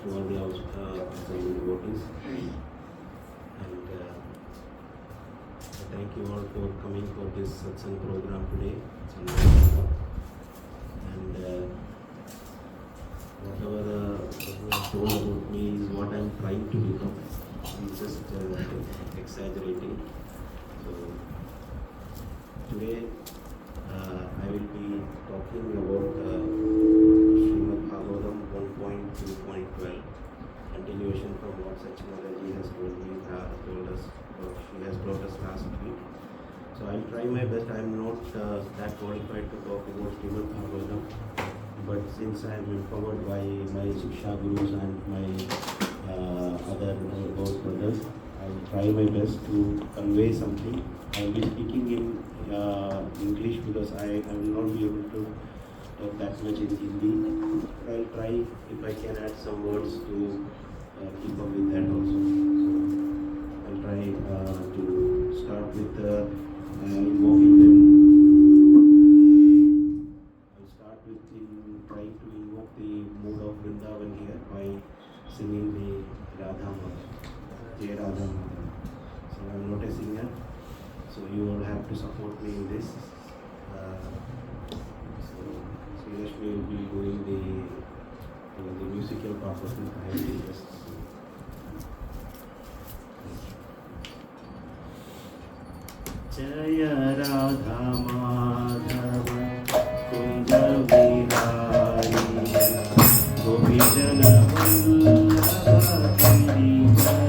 to all the devotees. And thank you all for coming for this satsang program today. It's a nice work. And whatever Prabhu has told about me is what I'm trying to become. I'm just exaggerating. So today I will be talking about Srimad Bhagvatam 1.2.12, continuation from what Satyarupa has told us, or she has told us last week. So I'll try my best. I'm not that qualified to talk about Srimad Bhagvatam, but since I am empowered by my Shiksha Gurus and my other Gauss brothers, I'll try my best to convey something. I'll be speaking in English because I will not be able to talk that much in Hindi. I'll try if I can add some words to keep up with that also. So I'll try to start with invoking them. I'll start with trying to invoke the mood of Vrindavan here by singing the Radha Mata, Jai Radha Mata. So I'm not a singer, so you all have to support me in this. So Sriyashmi will be doing the musical part of it. I will just Jaya Radha Madhava Kunja Vihari Gopijana Vallabha Girivaradhari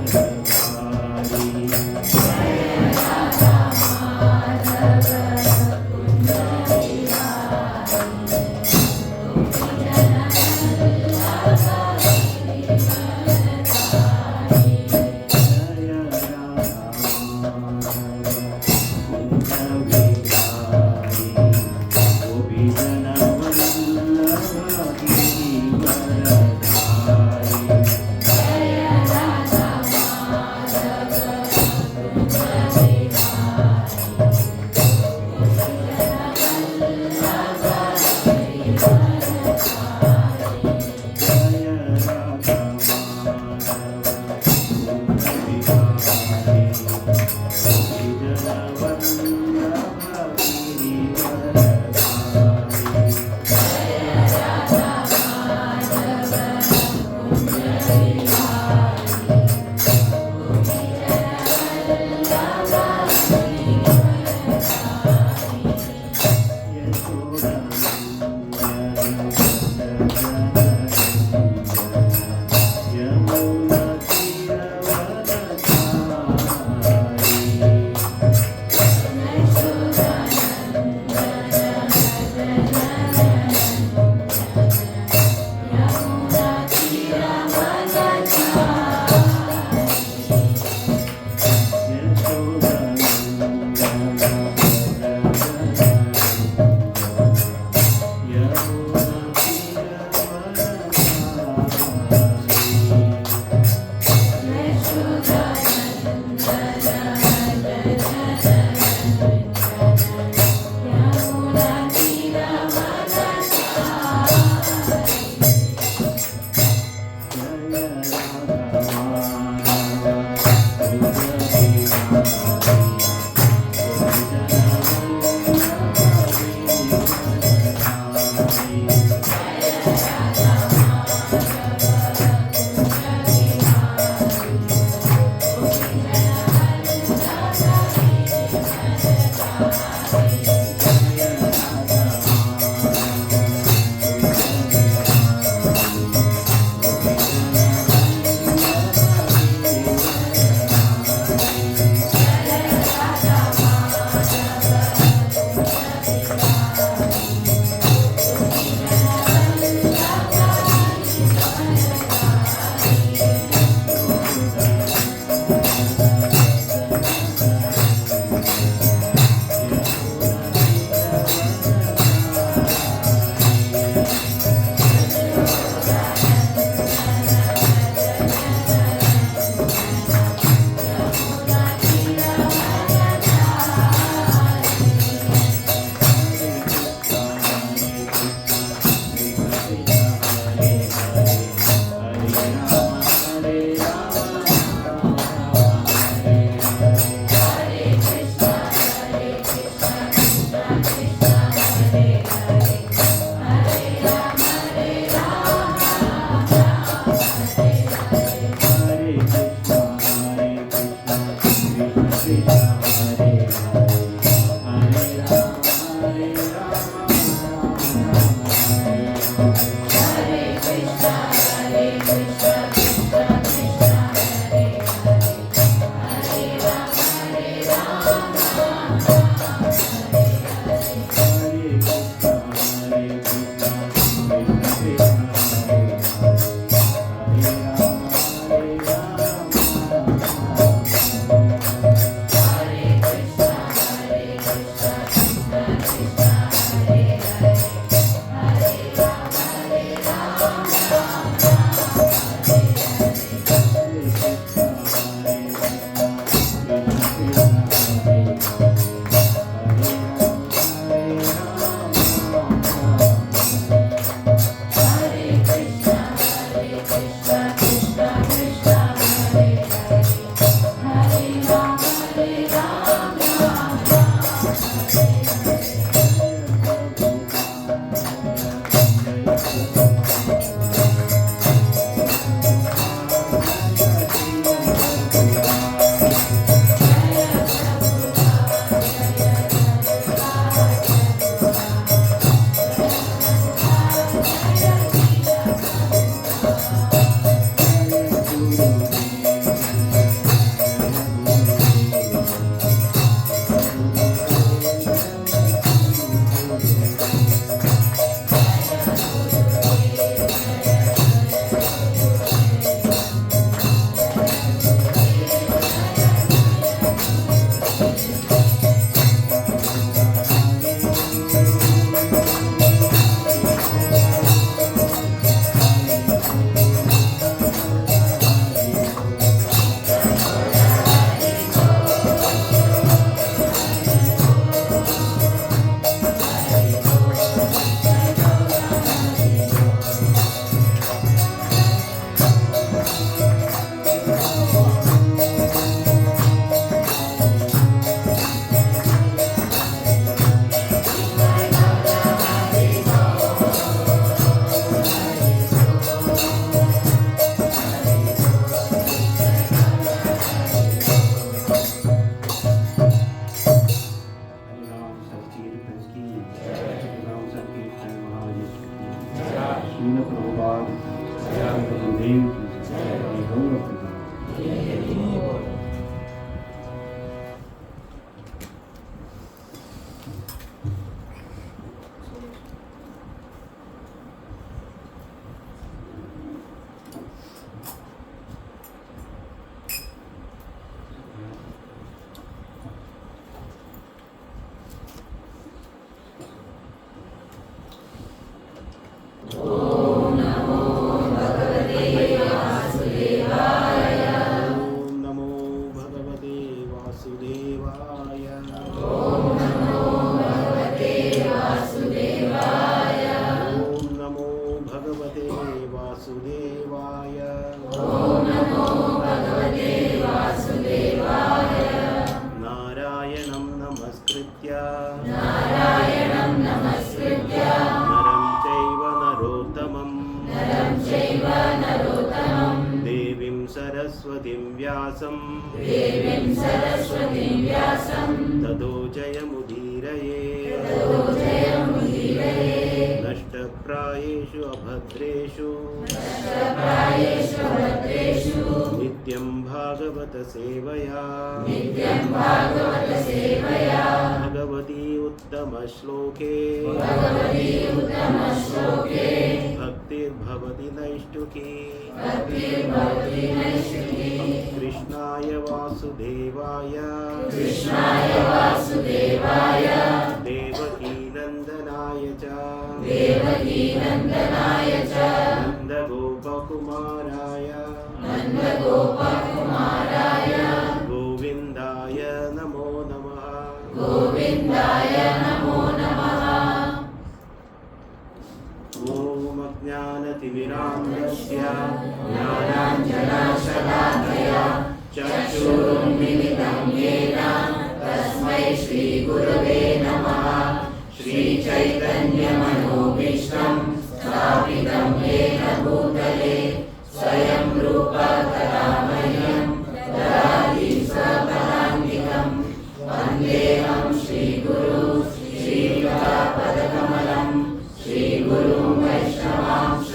श्रीगुरुं वैष्णवांश्च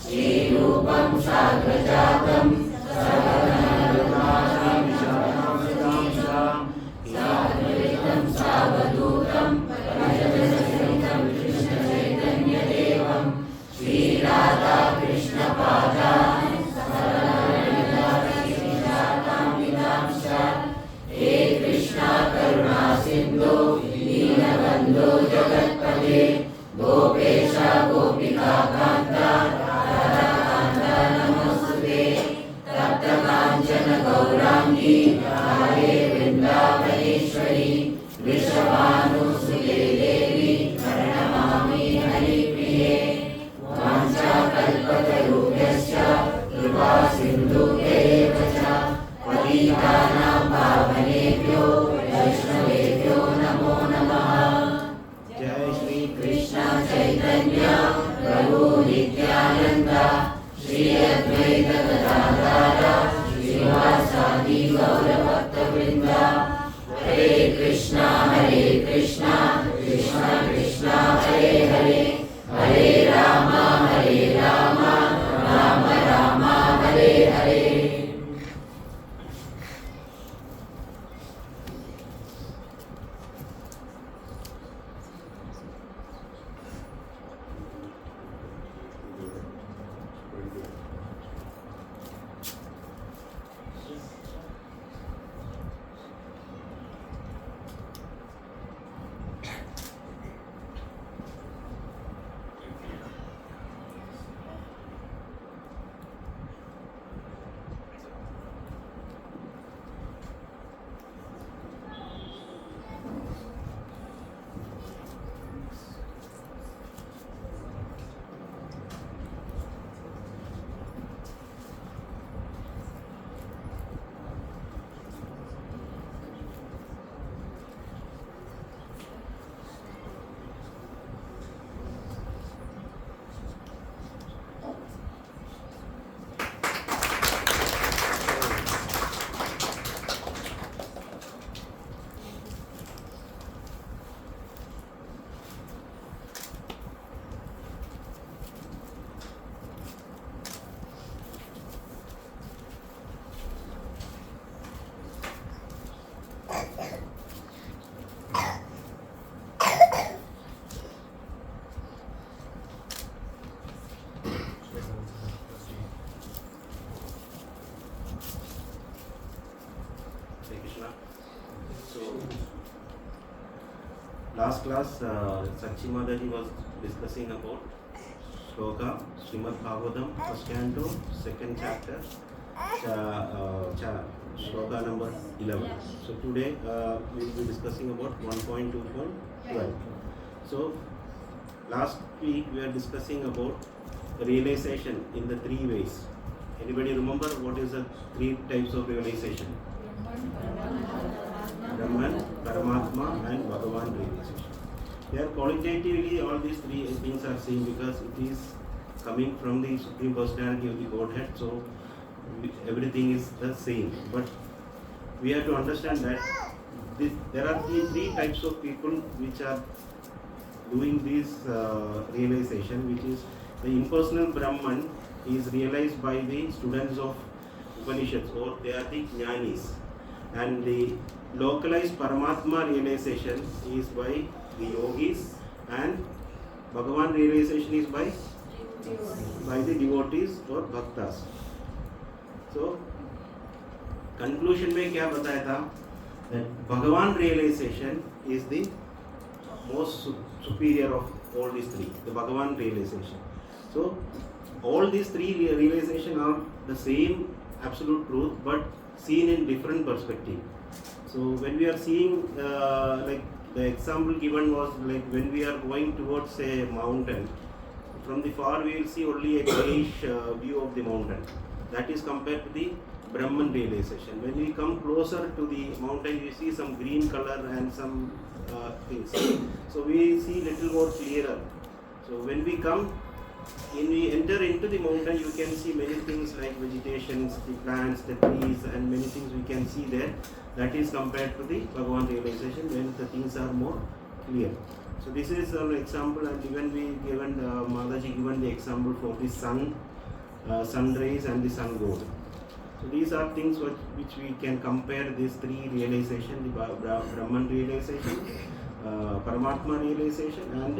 श्रीरूपं सिन्धुभ्यैव च पतितानां पावनेभ्यो वैष्णवेभ्यो नमो नमः। जय श्री कृष्ण चैतन्य प्रभु नित्यानंद श्री अद्वैत गदाधर श्रीवासादि गौरभक्तवृंद। हरे कृष्णा कृष्णा कृष्णा हरे हरे, हरे Ram Ram Ram Hare Hare. Last class, Satyarupa was discussing about Shloka, Srimad Bhagvatam, first canto, second chapter, Shloka number 11. So today we will be discussing about 1.2.12. So last week we were discussing about realization in the three ways. Anybody remember what is the three types of realization? Brahman, Paramatma and Bhagavan realization. There qualitatively all these three things are seen because it is coming from the Supreme Personality of the Godhead, so everything is the same. But we have to understand that there are three types of people which are doing this realization, which is the impersonal Brahman is realized by the students of Upanishads, or they are the Jnanis, and the localized Paramatma realization is by the yogis, and Bhagavan realization is by the devotees or bhaktas. So conclusion में क्या बताया था? That Bhagavan realization is the most superior of all these three, the Bhagavan realization. So all these three realization are the same absolute truth, but seen in different perspective. So when we are seeing, like the example given was like when we are going towards a mountain, from the far we will see only a grayish view of the mountain. That is compared to the Brahman realization. When we come closer to the mountain, you see some green color and some things. So we see little more clearer. So when we enter into the mountain, you can see many things like vegetations, the plants, the trees, and many things we can see there. That is compared to the Bhagavan realization when the things are more clear. So this is an example, and even Mataji given the example for the sun rays and the sun gold. So these are things which we can compare these three realization: the Brahman realization, Paramatma realization, and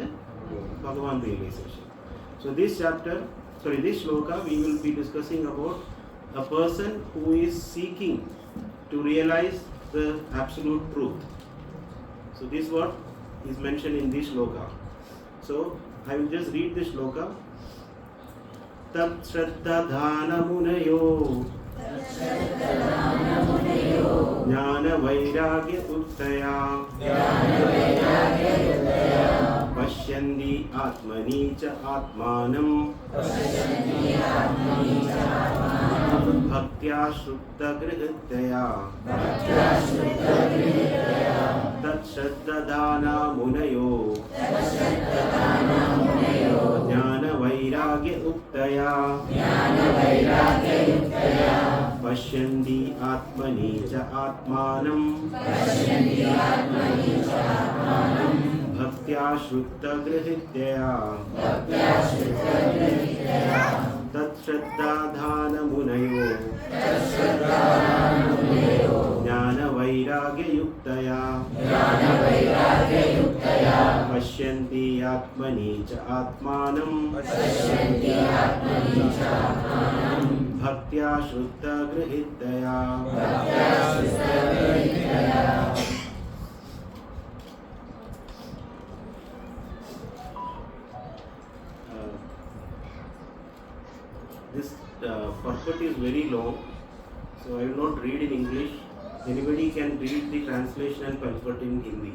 Bhagavan realization. So this shloka, we will be discussing about a person who is seeking to realize the absolute truth. So this is what is mentioned in this shloka. So I will just read this shloka. Tat Shraddha Dhana Munayo Jnana Vairagya Uttaya Pashyandi Atmani Cha Atmanam भक्त्या शुद्धगृहतया तत्श्रद्धदाना मुनयो ज्ञानवैराग्य उक्तया पश्यन्ति आत्मनि च आत्मानं भक्त्या शुद्धगृहतया तत्श्रद्धाधानमुनयो ज्ञानवैराग्ययुक्तया पश्यन्ति आत्मनि च आत्मानं भक्त्या शुद्धगृहतया This purport is very long, so I will not read in English. Anybody can read the translation and purport in Hindi.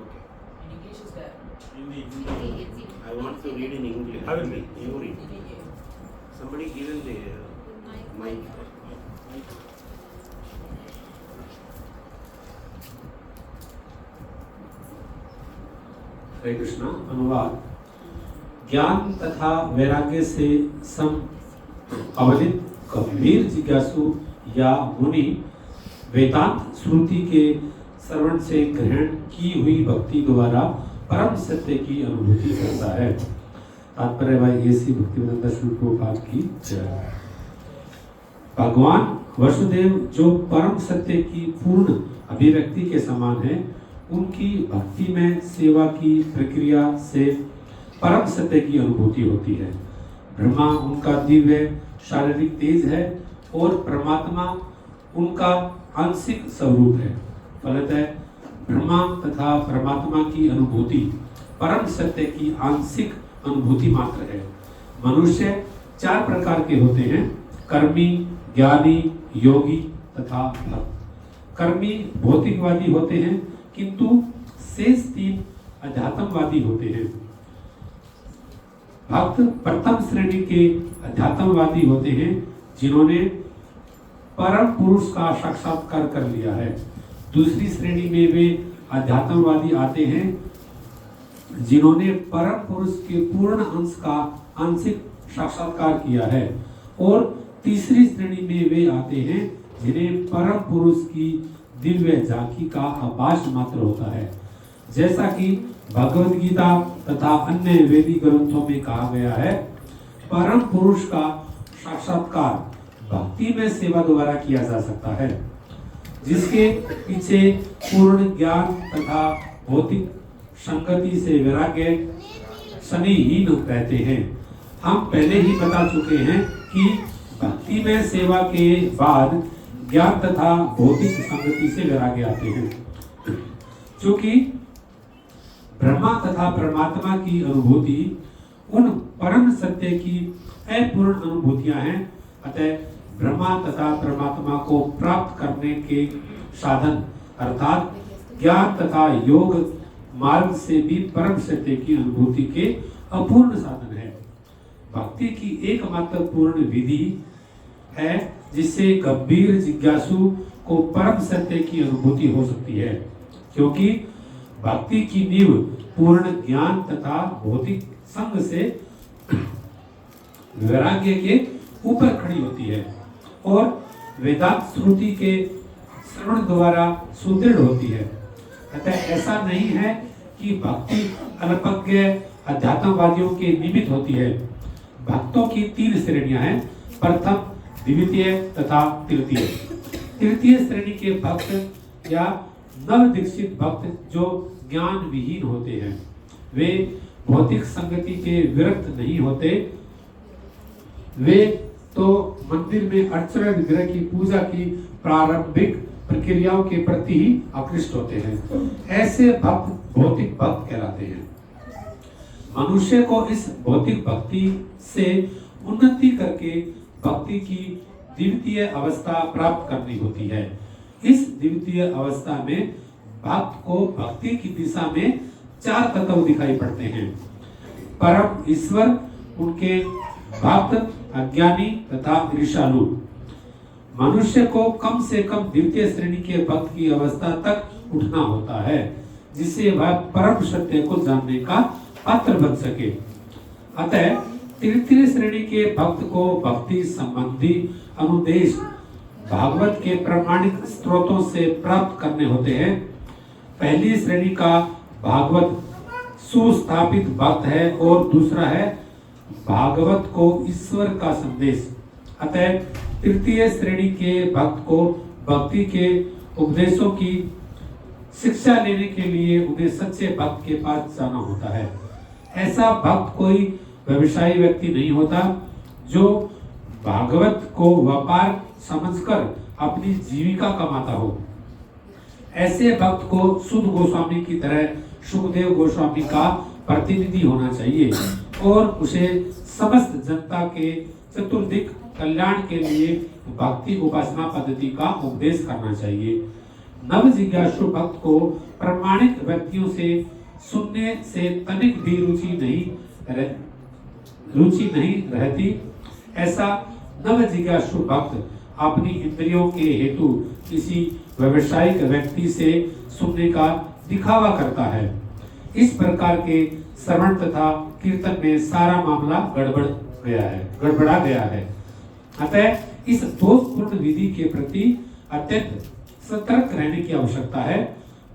Okay. In English is there. Hindi. I want to read in English. I will read. You read. Somebody given the mic. हरे कृष्णा। अनुवाद। ज्ञान तथा वैराग्य से सम अवलित गंभीर जिज्ञासु या मुनि वेदांत श्रुति के श्रवण से ग्रहण की हुई भक्ति द्वारा परम सत्य की अनुभूति करता है। तात्पर्य भाई ऐसी भक्तिवेदांत श्री प्रभुपाद की जय। भगवान वसुदेव जो परम सत्य की पूर्ण अभिव्यक्ति के समान है, उनकी भक्ति में सेवा की प्रक्रिया से परम सत्य की अनुभूति होती है। ब्रह्मा उनका दिव्य शारीरिक तेज है और परमात्मा उनका आंशिक स्वरूप है। फलतः ब्रह्मा तथा परमात्मा की अनुभूति परम सत्य की आंशिक अनुभूति मात्र है। मनुष्य 4 प्रकार के होते हैं: कर्मी, ज्ञानी, योगी तथा भक्त। कर्मी भौतिकवादी होते हैं, किंतु शेष 3 अध्यात्मवादी होते हैं। भक्त प्रथम श्रेणी के अध्यात्मवादी होते हैं, जिन्होंने परम पुरुष का साक्षात्कार कर लिया है। दूसरी श्रेणी में वे अध्यात्मवादी आते हैं, जिन्होंने परम पुरुष के पूर्ण अंश का आंशिक साक्षात्कार किया है। और तीसरी श्रेणी में वे आते हैं, जिन्हें परम पुरुष की दिव्य झांकी का आभास मात्र होता है। जैसा कि भगवद गीता तथा अन्य वैदिक ग्रंथों में कहा गया है, परम पुरुष का साक्षात्कार भक्ति में सेवा द्वारा किया जा सकता है, जिसके पीछे पूर्ण ज्ञान तथा भौतिक संगति से वैराग्य शनिहीन रहते हैं। हम पहले ही बता चुके हैं कि भक्ति में सेवा के बाद ज्ञान तथा भौतिक संगति से वैराग्य आते हैं। क्योंकि ब्रह्मा तथा परमात्मा की अनुभूति उन परम सत्य की अपूर्ण अनुभूतियां हैं, अतः ब्रह्मा तथा परमात्मा को प्राप्त करने के साधन अर्थात ज्ञान तथा योग मार्ग से भी परम सत्य की अनुभूति के अपूर्ण साधन है। भक्ति की एकमात्र पूर्ण विधि है, जिससे गंभीर जिज्ञासु को परम सत्य की अनुभूति हो सकती है, क्योंकि भक्ति की नींव पूर्ण ज्ञान तथा भौतिक संग से वैराग्य के ऊपर खड़ी होती है और वेदांत श्रुति के श्रवण द्वारा सुदृढ़ होती है। अतः ऐसा नहीं है कि भक्ति अल्पज्ञ अध्यात्मवादियों के निमित्त होती है। भक्तों की 3 श्रेणियां हैं: प्रथम, द्वितीय तथा तृतीय। तृतीय श्रेणी के भक्त या नव दीक्षित भक्त जो ज्ञान विहीन होते हैं, वे भौतिक संगति के विरक्त नहीं होते। वे तो मंदिर में अर्चना विग्रह की पूजा की प्रारंभिक प्रक्रियाओं के प्रति ही आकृष्ट होते हैं। ऐसे भक्त भौतिक भक्त कहलाते हैं। मनुष्य को इस भौतिक भक्ति से उन्नति करके भक्ति की द्वितीय अवस्था प्राप्त करनी होती है। इस द्वितीय अवस्था में भक्त को भक्ति की दिशा में 4 तत्व दिखाई पड़ते हैं: परम ईश्वर, उनके भक्त, अज्ञानी तथा ईर्ष्यालु। मनुष्य को कम से कम द्वितीय श्रेणी के भक्त की अवस्था तक उठना होता है, जिससे वह परम सत्य को जानने का पात्र बन सके। अतः तृतीय श्रेणी के भक्त को भक्ति संबंधी अनुदेश भागवत के प्रमाणित स्रोतों से प्राप्त करने होते हैं। पहली श्रेणी का भागवत सुस्थापित भक्त है और दूसरा है भागवत को ईश्वर का संदेश। अतः तृतीय श्रेणी के भक्त को भक्ति के उपदेशों की शिक्षा लेने के लिए उन्हें सच्चे भक्त के पास जाना होता है। ऐसा भक्त कोई व्यवसायी व्यक्ति नहीं होता जो भागवत को व्यापार समझकर अपनी जीविका कमाता हो। ऐसे भक्त को सुध गोस्वामी की तरह सुखदेव गोस्वामी का प्रतिनिधि होना चाहिए और उसे समस्त जनता के चतुर्दिक कल्याण के लिए भक्ति उपासना पद्धति का उपदेश करना चाहिए। नव जिज्ञासु भक्त को प्रमाणित व्यक्तियों से सुनने से तनिक भी रुचि नहीं रहती। ऐसा नव जिज्ञासु भक्त अपनी इंद्रियों के हेतु किसी व्यवसायिक व्यक्ति से सुनने का दिखावा करता है। इस प्रकार के श्रवण तथा कीर्तन में सारा मामला गड़बड़ा गया है। अतः इस दोषपूर्ण विधि के प्रति अत्यंत सतर्क रहने की आवश्यकता है।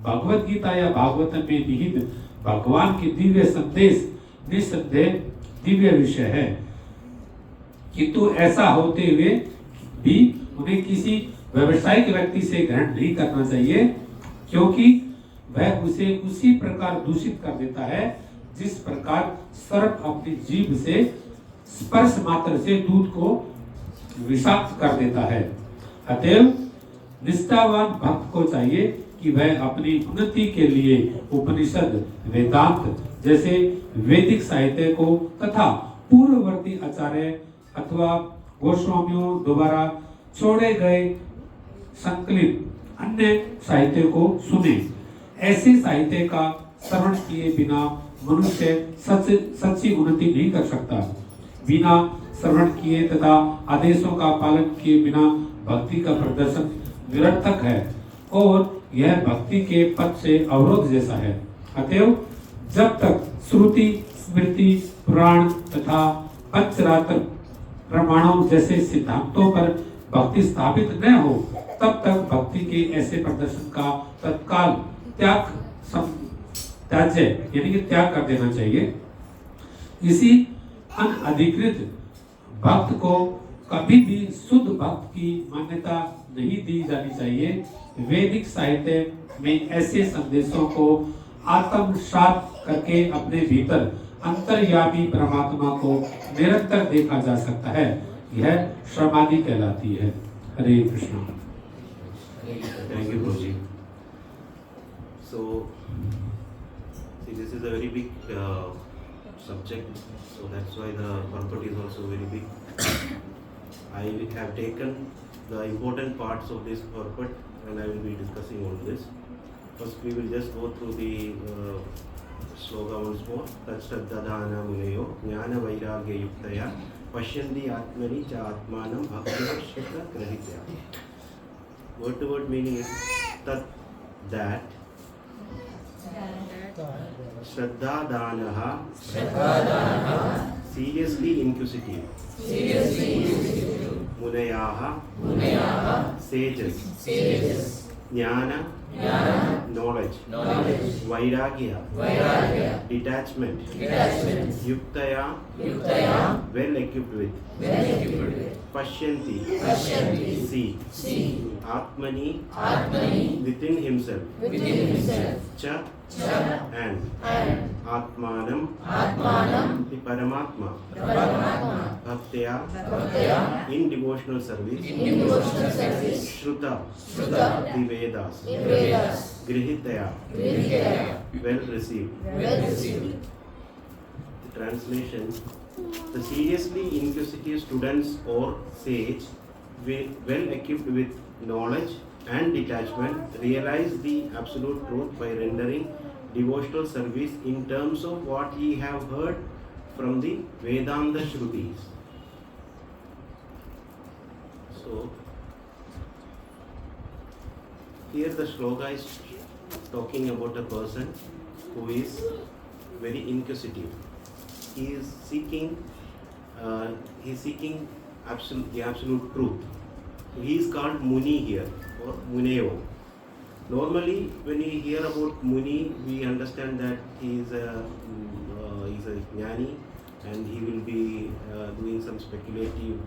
भगवत गीता या भागवत में निहित भगवान के दिव्य संदेश निस्संदेह दिव्य विषय है, किंतु ऐसा होते हुए भी उन्हें किसी व्यवसायिक व्यक्ति से ग्रहण नहीं करना चाहिए, क्योंकि वह उसे उसी प्रकार दूषित कर देता है जिस प्रकार सर्प अपनी जीभ से स्पर्श मात्र से दूध को विषाक्त कर देता है। अतएव निष्ठावान भक्त को चाहिए कि वह अपनी उन्नति के लिए उपनिषद, वेदांत जैसे वैदिक साहित्य को तथा पूर्ववर्ती आचार्य अथवा गोस्वामियों द्वारा छोड़े गए संकलित अन्य साहित्य को सुने। ऐसे साहित्य का श्रवण किए बिना मनुष्य सच्ची उन्नति नहीं कर सकता। बिना श्रवण किए तथा आदेशों का पालन किए बिना भक्ति का प्रदर्शन निरर्थक है और यह भक्ति के पथ से अवरोध जैसा है। अतएव जब तक श्रुति, स्मृति, पुराण तथा पंचरात्र प्रमाणों जैसे सिद्धांतों पर भक्ति स्थापित न हो, तब तक भक्ति के ऐसे प्रदर्शन का तत्काल त्याज्य यानी कि त्याग कर देना चाहिए। इसी अनधिकृत भक्त को कभी भी शुद्ध भक्त की मान्यता नहीं दी जानी चाहिए। वैदिक साहित्य में ऐसे संदेशों को आत्मसात करके अपने भीतर अंतर्यामी परमात्मा को निरंतर देखा जा सकता है। यह समाधि कहलाती है। हरे Krishna. Thank you, Prabhuji. So, see, this is a very big subject, so that's why the purport is also very big. I have taken the important parts of this purport and I will be discussing on this. First, we will just go through the slogan once more. Tatshraddhadana muneyo jnana vairagya yuktaya pashyanti atmani cha atmanam bhakti shikha grahitya. Word to word meaning is that Shraddha seriously inquisitive, Munayaha sages, Jnana knowledge, Vairagya detachment, Yuktaya well equipped with, Pashyanti see, Atmani within himself, Cha and Atmanam the Paramatma, Bhaktya in devotional service, Shruta the Vedas, Grihitaya well received. The translation: the seriously inquisitive students or sage, well equipped with knowledge and detachment, realize the absolute truth by rendering devotional service in terms of what ye have heard from the Vedanta Shrutis. So, Here the shloka is talking about a person who is very inquisitive. He is seeking the absolute truth. So he is called Muni here, or Muneo. Normally, when we hear about Muni, we understand that he is a jnani, and he will be doing some speculative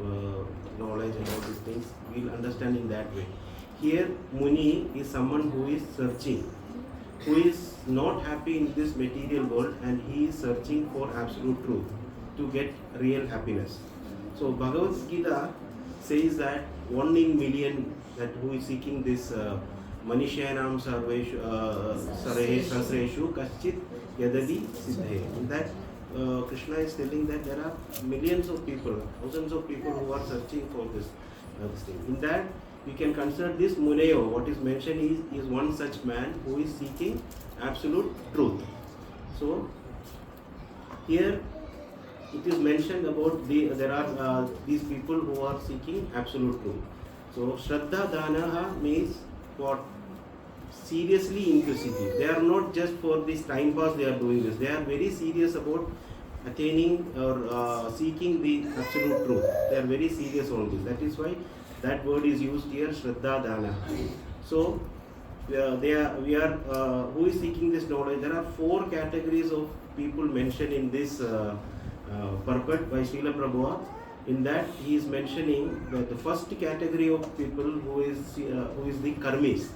knowledge and all these things. We'll understand in that way. Here, Muni is someone who is searching, who is not happy in this material world, and he is searching for absolute truth to get real happiness. So Bhagavad Gita says that 1 in million that who is seeking this Manishanam Sarveshu Sahasreshu Kaschit Yadadi Siddhe. In that Krishna is telling that there are millions of people, thousands of people who are searching for this thing. In that we can consider this Muneo. What is mentioned is one such man who is seeking absolute truth. So here it is mentioned about there are these people who are seeking absolute truth. So Shraddha Danaha means what? Seriously inquisitive. They are not just for this time pass they are doing this. They are very serious about attaining or seeking the absolute truth. They are very serious on this. That is why that word is used here, Shraddha Dana. So who is seeking this knowledge? There are 4 categories of people mentioned in this purport by Srila Prabhupada. In that he is mentioning that the first category of people who is the karmis.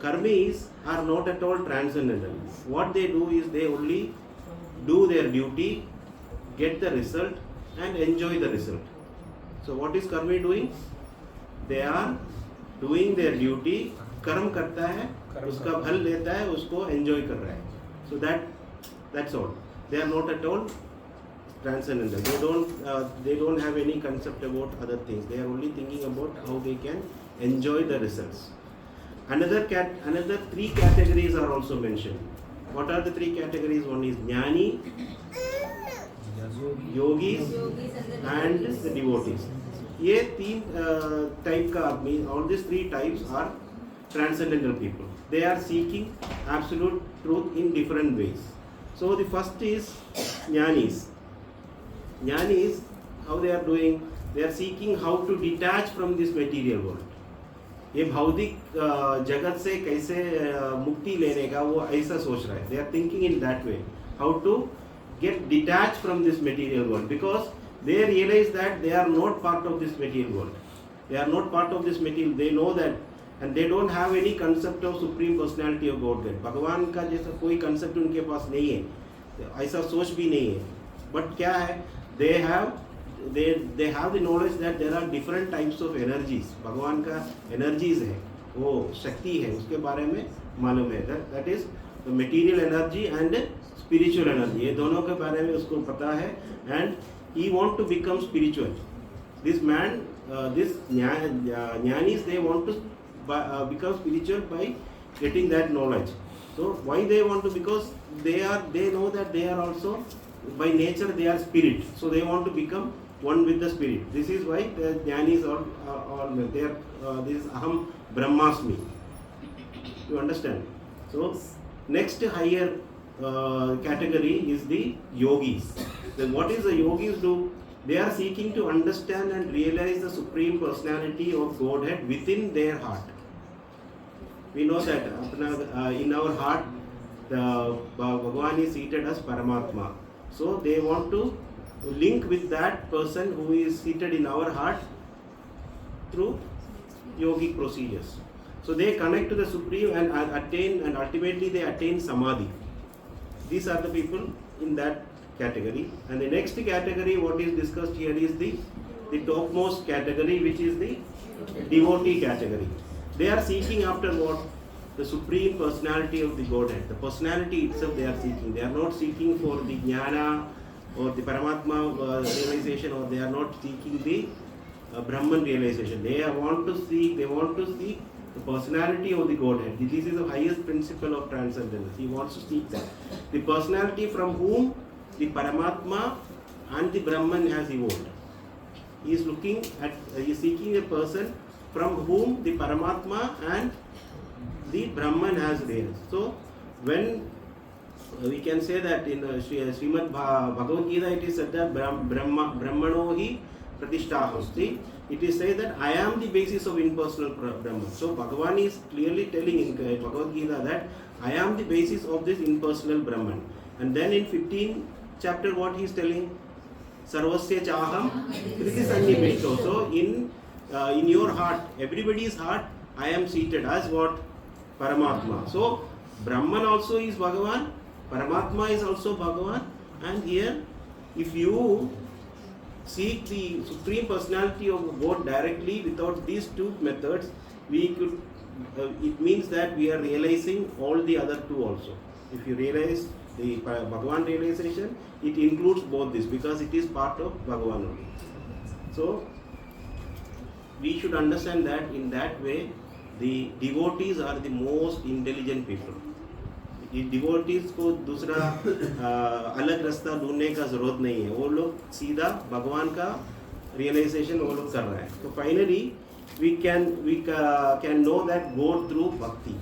Karmis are not at all transcendental. What they do is they only do their duty, get the result, and enjoy the result. So what is karmi doing? They are doing their duty. कर्म करता है, उसका फल लेता है, उसको enjoy कर रहा है. So that's all. They are not at all transcendental. They don't have any concept about other things. They are only thinking about how they can enjoy the results. Another 3 categories are also mentioned. What are the 3 categories? One is jnani, yogis, and the devotees. ये 3 type का आदमी, all these 3 types are transcendental people. They are seeking absolute truth in different ways. So the first is jnanis. Jnanis, how they are doing? They are seeking how to detach from this material world. ये भौतिक जगत से कैसे मुक्ति लेने का वो ऐसा सोच रहा है. They are thinking in that way. How to get detached from this material world, because they realize that they are not part of this material world. They are not part of this material. They know that, and they don't have any concept of supreme personality of Godhead. भगवान का जैसा कोई concept उनके पास नहीं है, ऐसा सोच भी नहीं है. But क्या है? They have the knowledge that there are different types of energies. भगवान का energies है, वो शक्ति है, उसके बारे में मालूम है. That is the material energy and spiritual energy. ये दोनों के बारे में उसको पता है, and he want to become spiritual. This man, this jnanis, they want to become spiritual by getting that knowledge. So why they want to? Because they know that they are also by nature they are spirit. So they want to become one with the spirit. This is why the jnanis are there. This is aham brahmasmi. You understand? So next higher category is the yogis. Then what is the yogis do? They are seeking to understand and realize the supreme personality of Godhead within their heart. We know that in our heart, the Bhagavan is seated as Paramatma. So they want to link with that person who is seated in our heart through yogic procedures. So they connect to the Supreme and attain, and ultimately they attain Samadhi. These are the people in that category. And the next category, what is discussed here, is the topmost category, which is the devotee category. They are seeking after what? The supreme personality of the Godhead. The personality itself they are seeking. They are not seeking for the jnana or the Paramatma realization, or they are not seeking the Brahman realization. They want to seek the personality of the Godhead. This is the highest principle of transcendence. He wants to seek that. The personality from whom the Paramatma and the Brahman has evolved. He is seeking a person from whom the Paramatma and the Brahman has layers. So when we can say that in Srimad Bhagavad Gita it is said that Brahmano hi pratishtaham. It is said that I am the basis of impersonal Brahman. So Bhagavan is clearly telling in Bhagavad Gita that I am the basis of this impersonal Brahman. And then in 15th chapter what he is telling? Sarvasya chaham kriti sannimishto. So in your heart, everybody's heart, I am seated as what? Paramatma. So Brahman also is Bhagavan, Paramatma is also Bhagavan, and here if you seek the Supreme Personality of God directly without these two methods, we could it means that we are realizing all the other two also. If you realize the Bhagavan realization, it includes both this because it is part of Bhagavan only. So we should understand that in that way the devotees are the most intelligent people. Devotees को दूसरा अलग रास्ता ढूंढने का जरूरत नहीं है, वो लोग सीधा भगवान का रियलाइजेशन वो लोग कर रहे हैं. तो finally we can know that God through भक्ति.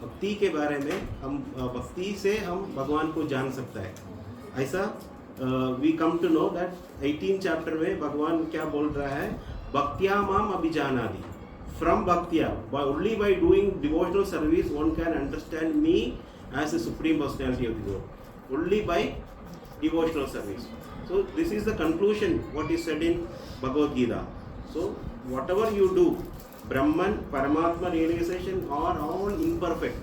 भक्ति के बारे में हम भक्ति से हम भगवान को जान सकता है. ऐसा we come to know that 18th chapter में भगवान क्या बोल रहा है? भक्त्या माम अभिजानादि. From bhaktya, only by doing devotional service one can understand me as a Supreme Personality of the God. Only by devotional service. So this is the conclusion what is said in Bhagavad Gita. So whatever you do, Brahman, Paramatma realization are all imperfect.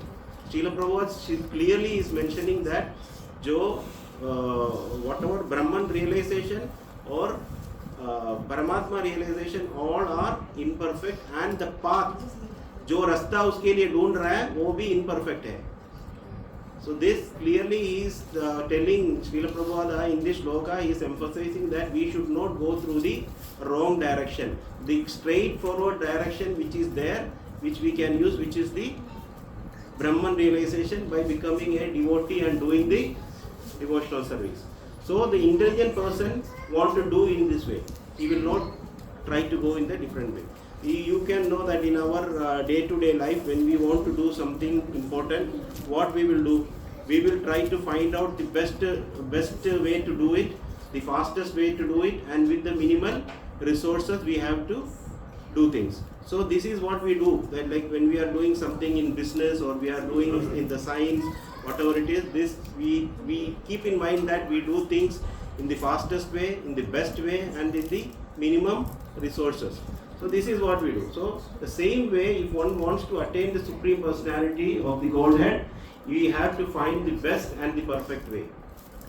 Srila Prabhupada clearly is mentioning that whatever Brahman realization or Paramatma realization all are imperfect, and the path जो रास्ता उसके लिए ढूंढ रहा है वो भी imperfect है. So this clearly is telling Srila Prabhupada in this shloka, he is emphasizing that we should not go through the wrong direction. The straightforward direction which is there, which we can use, which is the Brahman realization by becoming a devotee and doing the devotional service. So the intelligent person want to do in this way. He will not try to go in the different way. You can know that in our day-to-day life, when we want to do something important, what we will do? We will try to find out the best way to do it, the fastest way to do it, and with the minimal resources we have to do things. So this is what we do. That like when we are doing something in business or we are doing in the science, whatever it is, this we keep in mind that we do things in the fastest way, in the best way, and with the minimum resources. So this is what we do. So the same way, if one wants to attain the Supreme Personality of the Godhead, we have to find the best and the perfect way.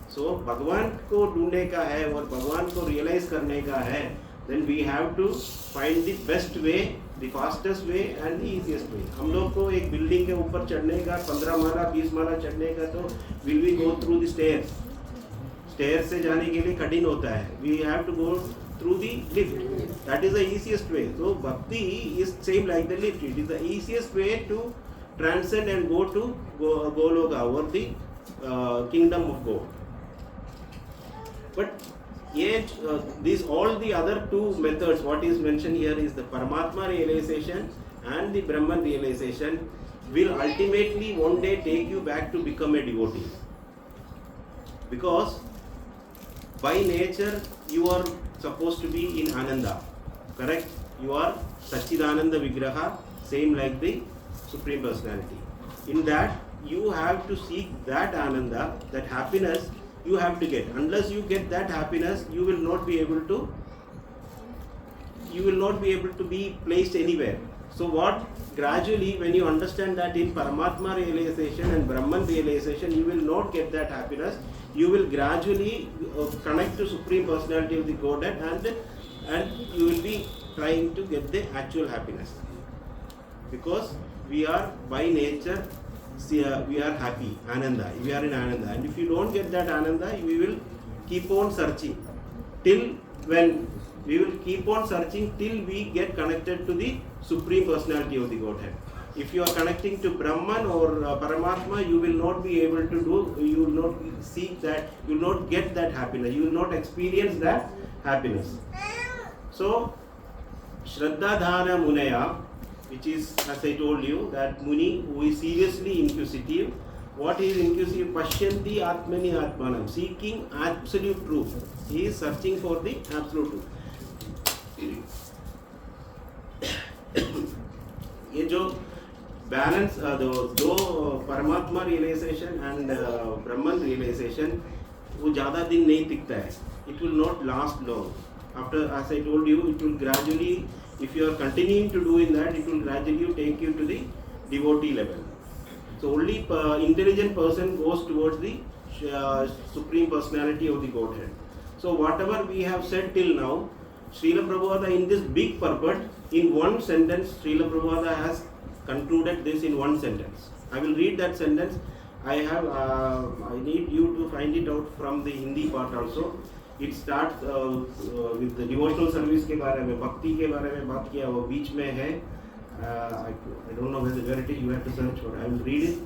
So भगवान को ढूंढने का है और भगवान को realize करने का है, then we have to find the best way, the fastest way and the easiest way. हम लोग को एक बिल्डिंग के ऊपर चढ़ने का 15 माला 20 माला चढ़ने का, तो will we go through the stairs? Stairs से जाने के लिए कठिन होता है. We have to go through the lift. That is the easiest way. So bhakti is same like the lift. It is the easiest way to transcend and go to Goloka, or the kingdom of God. But yet these all the other two methods what is mentioned here is the Paramatma realization and the Brahman realization will ultimately one day take you back to become a devotee. Because by nature you are supposed to be in Ananda, correct? You are Satchidananda Vigraha, same like the Supreme Personality. In that you have to seek that Ananda, that happiness you have to get. Unless you get that happiness, you will not be able to be placed anywhere. So what gradually when you understand that in Paramatma realization and Brahman realization you will not get that happiness, you will gradually connect to Supreme Personality of the Godhead, and you will be trying to get the actual happiness. Because we are by nature, we are happy, Ananda, we are in Ananda, and if you don't get that Ananda, we will keep on searching till when we will keep on searching till we get connected to the Supreme Personality of the Godhead. If you are connecting to Brahman or Paramatma, you will not be able to do, you will not seek that, you will not get that happiness, you will not experience that happiness. So, Shraddha Dhana Munaya, which is, as I told you, that Muni who is seriously inquisitive. What is inquisitive? Pashyanti Atmani Atmanam, seeking absolute truth. He is searching for the absolute truth. ये जो balance, दो परमात्मा realization and Brahman realization, वो ज़्यादा दिन नहीं टिकता है. It will not last long. After, as I told you, it will gradually, if you are continuing to do in that, it will gradually take you to the devotee level. So only intelligent person goes towards the Supreme Personality of the Godhead. So whatever we have said till now, Srila Prabhupada in this big purport, in one sentence, Srila Prabhupada has concluded this in one sentence. I will read that sentence. I need you to find it out from the Hindi part also. It starts with the devotional service के बारे में, भक्ति के बारे में बात किया, वो बीच में है. I don't know where it is, you have to search for it. I will read it.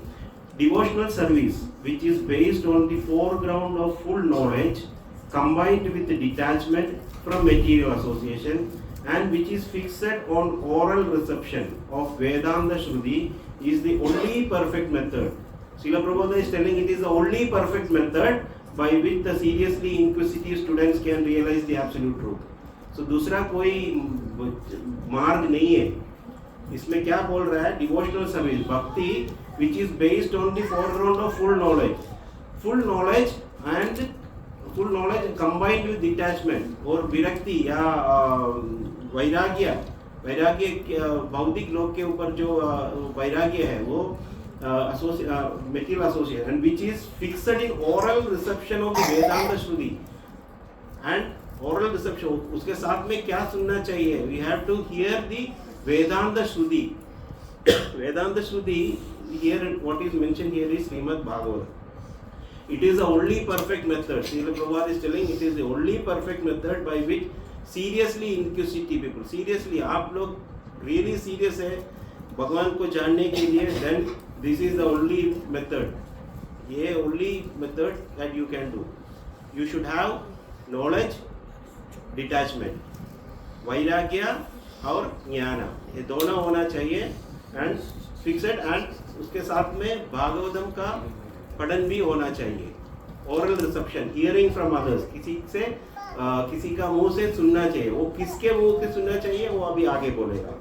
Devotional service, which is based on the foreground of full knowledge, combined with the detachment from material association, and which is fixed on oral reception of Vedanta Shruti, is the only perfect method. Srila Prabhupada is telling it is the only perfect method by which the seriously inquisitive students can realize the absolute truth. So दूसरा कोई मार्ग नहीं है. इसमें क्या बोल रहा है? Devotional service, bhakti, which is based on the foreground of full knowledge and full knowledge combined with detachment और विरक्ति या वैराग्य भौतिक लोक के ऊपर जो वैराग्य है वो material association, and which is fixed in oral reception of the Vedanta Shruti. And oral reception, उसके साथ में क्या सुनना चाहिए? We have to hear the Vedanta Shruti. Vedanta Shruti, here what is mentioned here is Srimad Bhagavatam. It is the only perfect method. Srila Prabhupada is telling it is the only perfect method by which seriously inquisitive people, seriously, आप लोग really serious है भगवान को जानने के लिए, then this is the only method. ये only method that you can do. You should have knowledge, detachment, वैराग्य और ज्ञान, ये दोनों होना चाहिए and fixed, and उसके साथ में भागवतम का पठन भी होना चाहिए. Oral reception, hearing from others, किसी का मुंह से सुनना चाहिए. वो किसके मुंह से सुनना चाहिए वो अभी आगे बोलेगा.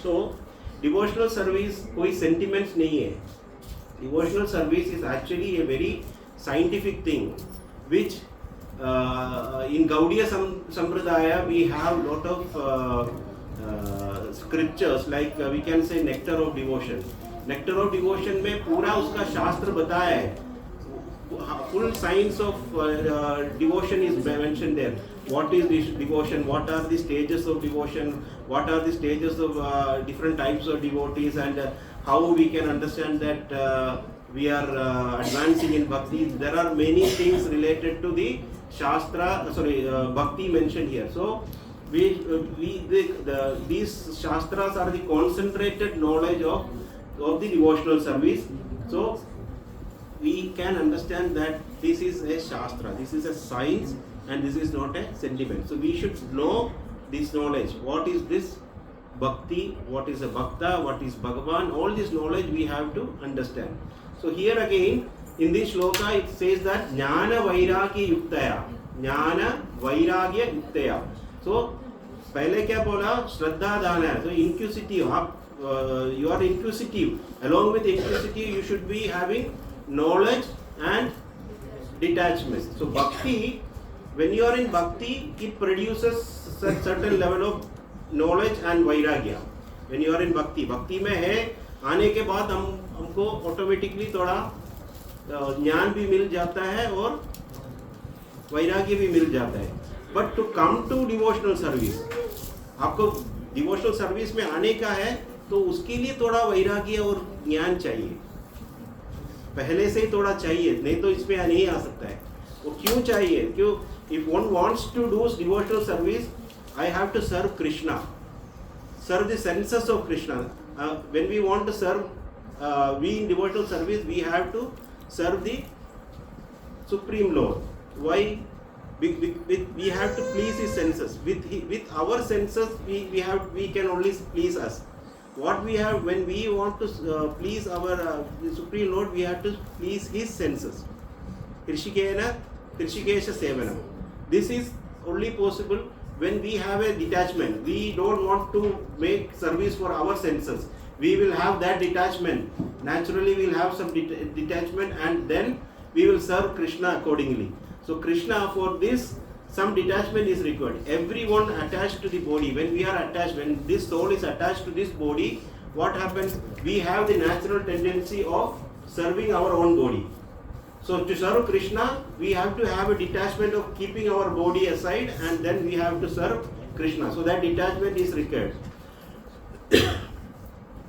So devotional service कोई sentiments नहीं है. Devotional service is actually a very scientific thing, which in Gaudiya Sampradaya we have lot of scriptures, like we can say nectar of devotion. Nectar of devotion में पूरा उसका शास्त्र बताया है. Full science of devotion is mentioned there. What is this devotion? What are the stages of devotion? What are the stages of different types of devotees, and how we can understand that we are advancing in bhakti? There are many things related to the shastra, bhakti mentioned here. So these shastras are the concentrated knowledge of the devotional service. So we can understand that this is a shastra, this is a science, and this is not a sentiment. So we should know this knowledge. What is this bhakti? What is a bhakta? What is Bhagavan? All this knowledge we have to understand. So here again in this shloka it says that jnana vairagya yuktaya. Jnana vairagya yuktaya. So पहले क्या बोला? श्रद्धा दान है. So inquisitive, you are inquisitive. Along with inquisitive you should be having knowledge and detachment. So bhakti, when you are in bhakti, it produces a certain level of knowledge and vairagya. When you are in bhakti में है, आने के बाद हमको automatically थोड़ा ज्ञान भी मिल जाता है और वैराग्य भी मिल जाता है. But to come to devotional service, आपको devotional service में आने का है तो उसके लिए थोड़ा वैराग्य और ज्ञान चाहिए. पहले से ही थोड़ा चाहिए, नहीं तो इसमें नहीं आ सकता है. वो क्यों चाहिए? क्यों? If one wants to do devotional service, I have to serve Krishna, serve the senses of Krishna. When we want to serve, we in devotional service, we have to serve the Supreme Lord. Why? We have to please his senses. With our senses, we can only please us. What we have, when we want to please our Supreme Lord, we have to please his senses. Krishikena, Krishikesha Sevana. This is only possible when we have a detachment. We don't want to make service for our senses. We will have that detachment. Naturally, we will have some detachment, and then we will serve Krishna accordingly. So Krishna, for this, some detachment is required. Everyone attached to the body. When we are attached, when this soul is attached to this body, what happens? We have the natural tendency of serving our own body. So to serve Krishna, we have to have a detachment of keeping our body aside, and then we have to serve Krishna. So that detachment is required.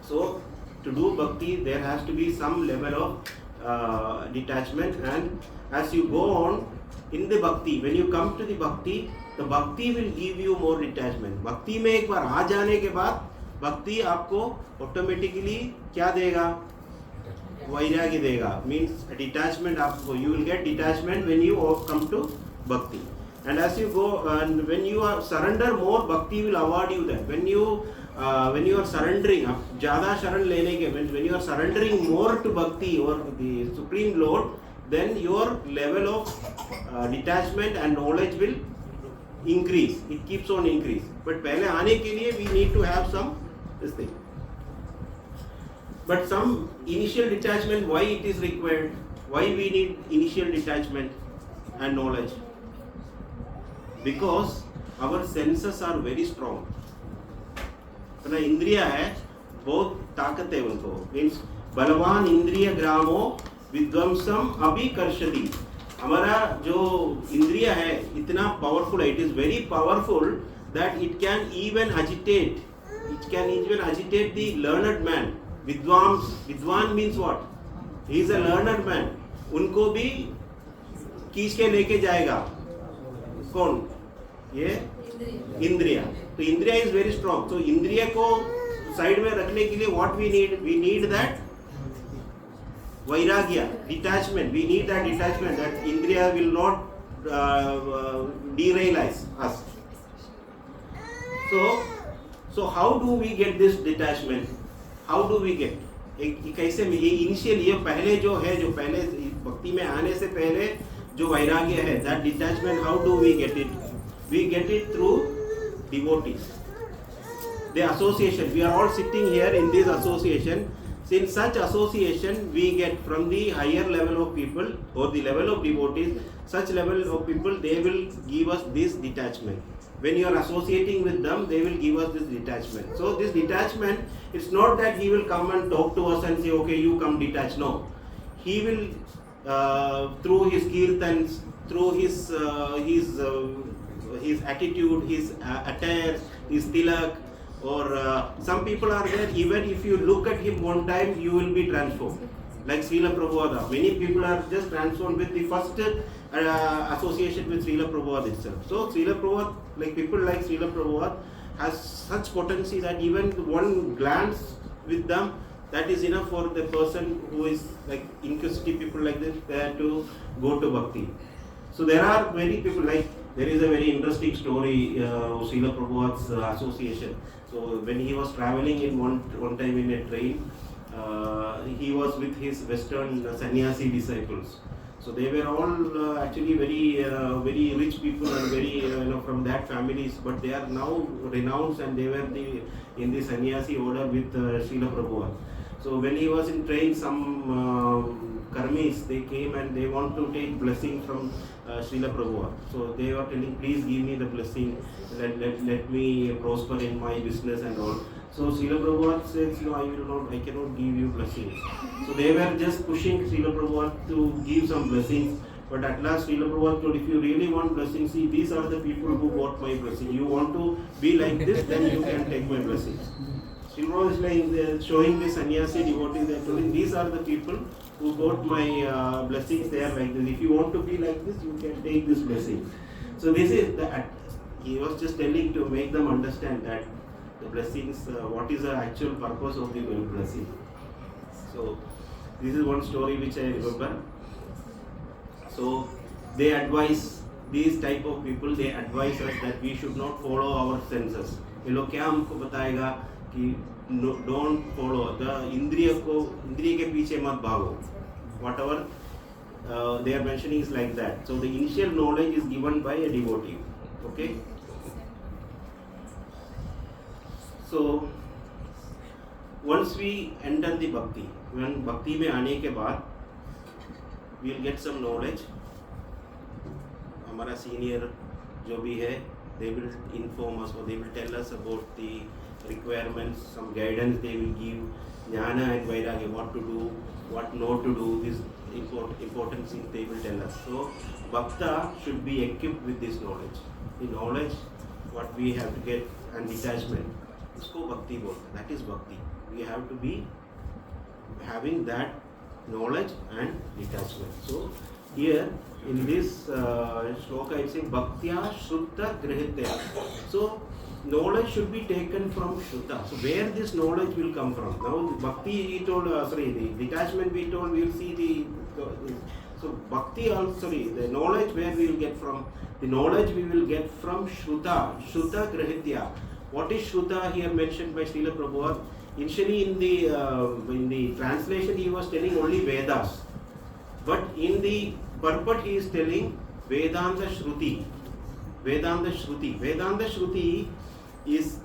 So to do bhakti, there has to be some level of detachment, and as you go on in the bhakti, when you come to the bhakti will give you more detachment. Bhakti में एक बार आ जाने के बाद भक्ति आपको automatically क्या देगा? वैराग्य देगा. Means detachment आपको, you will get detachment when you come to bhakti. And as you go, and when you are surrender more, bhakti will award you that. When you are surrendering, आप ज़्यादा शरण लेने के, when you are surrendering more to bhakti or the Supreme Lord, then your level of detachment and knowledge will increase. It keeps on increase. But पहले आने के लिए we need to have some this thing. But some initial detachment, why it is required? Why we need initial detachment and knowledge? Because our senses are very strong. अपना इंद्रिय है, बहुत ताकत है उनको. Means बलवान इंद्रिय ग्रामो विध्वंसम अभिकर्षति. हमारा जो इंद्रिय है इतना पावरफुल है, it is very powerful that it can even agitate. It can even agitate the learned man. विद्वान means what? He is a learned man. उनको भी खींच के लेके जाएगा. कौन? ये इंद्रिया. तो इंद्रिया is very strong. So इंद्रिया को साइड में रखने के लिए what we need? We need that vairagya, detachment. We need that detachment, that indriya will not derail us. So how do we get this detachment? How do we get? कैसे में ये initial, ये पहले जो है, जो पहले भक्ति में आने से पहले जो वैराग्य है, that detachment, how do we get it? We get it through devotees. The association, we are all sitting here in this association. In such association, we get from the higher level of people or the level of devotees, such level of people, they will give us this detachment. When you are associating with them, they will give us this detachment. So this detachment, it's not that he will come and talk to us and say, okay, you come detach. No. He will, through his kirtans, through his attitude, his attire, his tilak, or some people are there, even if you look at him one time, you will be transformed. Like Srila Prabhupada, many people are just transformed with the first association with Srila Prabhupada itself. So Srila Prabhupada, like people like Srila Prabhupada, has such potency that even one glance with them, that is enough for the person who is like inquisitive people like this, there to go to bhakti. So there are many people, like there is a very interesting story of Srila Prabhupada's association. So when he was traveling in one time in a train, he was with his Western sannyasi disciples. So they were all actually very rich people and very from that families, but they are now renounced and they were in the sannyasi order with Srila Prabhupada. So when he was in train, some karmis, they came and they want to take blessing from Srila Prabhupada. So they were telling, please give me the blessing, let me prosper in my business and all. So Srila Prabhupada says, no, I cannot give you blessings. So they were just pushing Srila Prabhupada to give some blessings. But at last Srila Prabhupada told, if you really want blessings, see, these are the people who got my blessing. You want to be like this, then you can take my blessings. Srila Prabhupada is like showing the sannyasi devotees, they are telling, these are the people who got my blessings, they are like this. If you want to be like this, you can take this blessing. So this is he was just telling to make them understand that the blessings, what is the actual purpose of the blessing. So this is one story which I remember. So they advise these type of people, they advise us that we should not follow our senses. ये लोग क्या हमको बताएगा कि don't follow the इंद्रिय के पीछे मत भागो. Whatever they are mentioning is like that. So the initial knowledge is given by a devotee. Okay. So once we enter the bhakti, when bhakti में आने के बाद we will get some knowledge. हमारा senior जो भी है, they will inform us or they will tell us about the requirements, some guidance they will give, jnana and vairagya, what to do, what not to do, this important things they will tell us. So bhakta should be equipped with this knowledge. The knowledge what we have to get and detachment, usko bhakti बोलते, that is bhakti. We have to be having that knowledge and detachment. So here in this shloka it says bhaktya shrutta grihitya. So knowledge should be taken from Shuddha. So where this knowledge will come from? Now bhakti we told, the detachment we told, we will see so bhakti also, the knowledge where we will get from? The knowledge we will get from Shuddha, Shuddha grihitya. What is Shuddha here mentioned by Srila Prabhupada? Initially in the translation he was telling only Vedas. But in the purport he is telling Vedanta Shruti. Vedanta Shruti. Vedanta Shruti is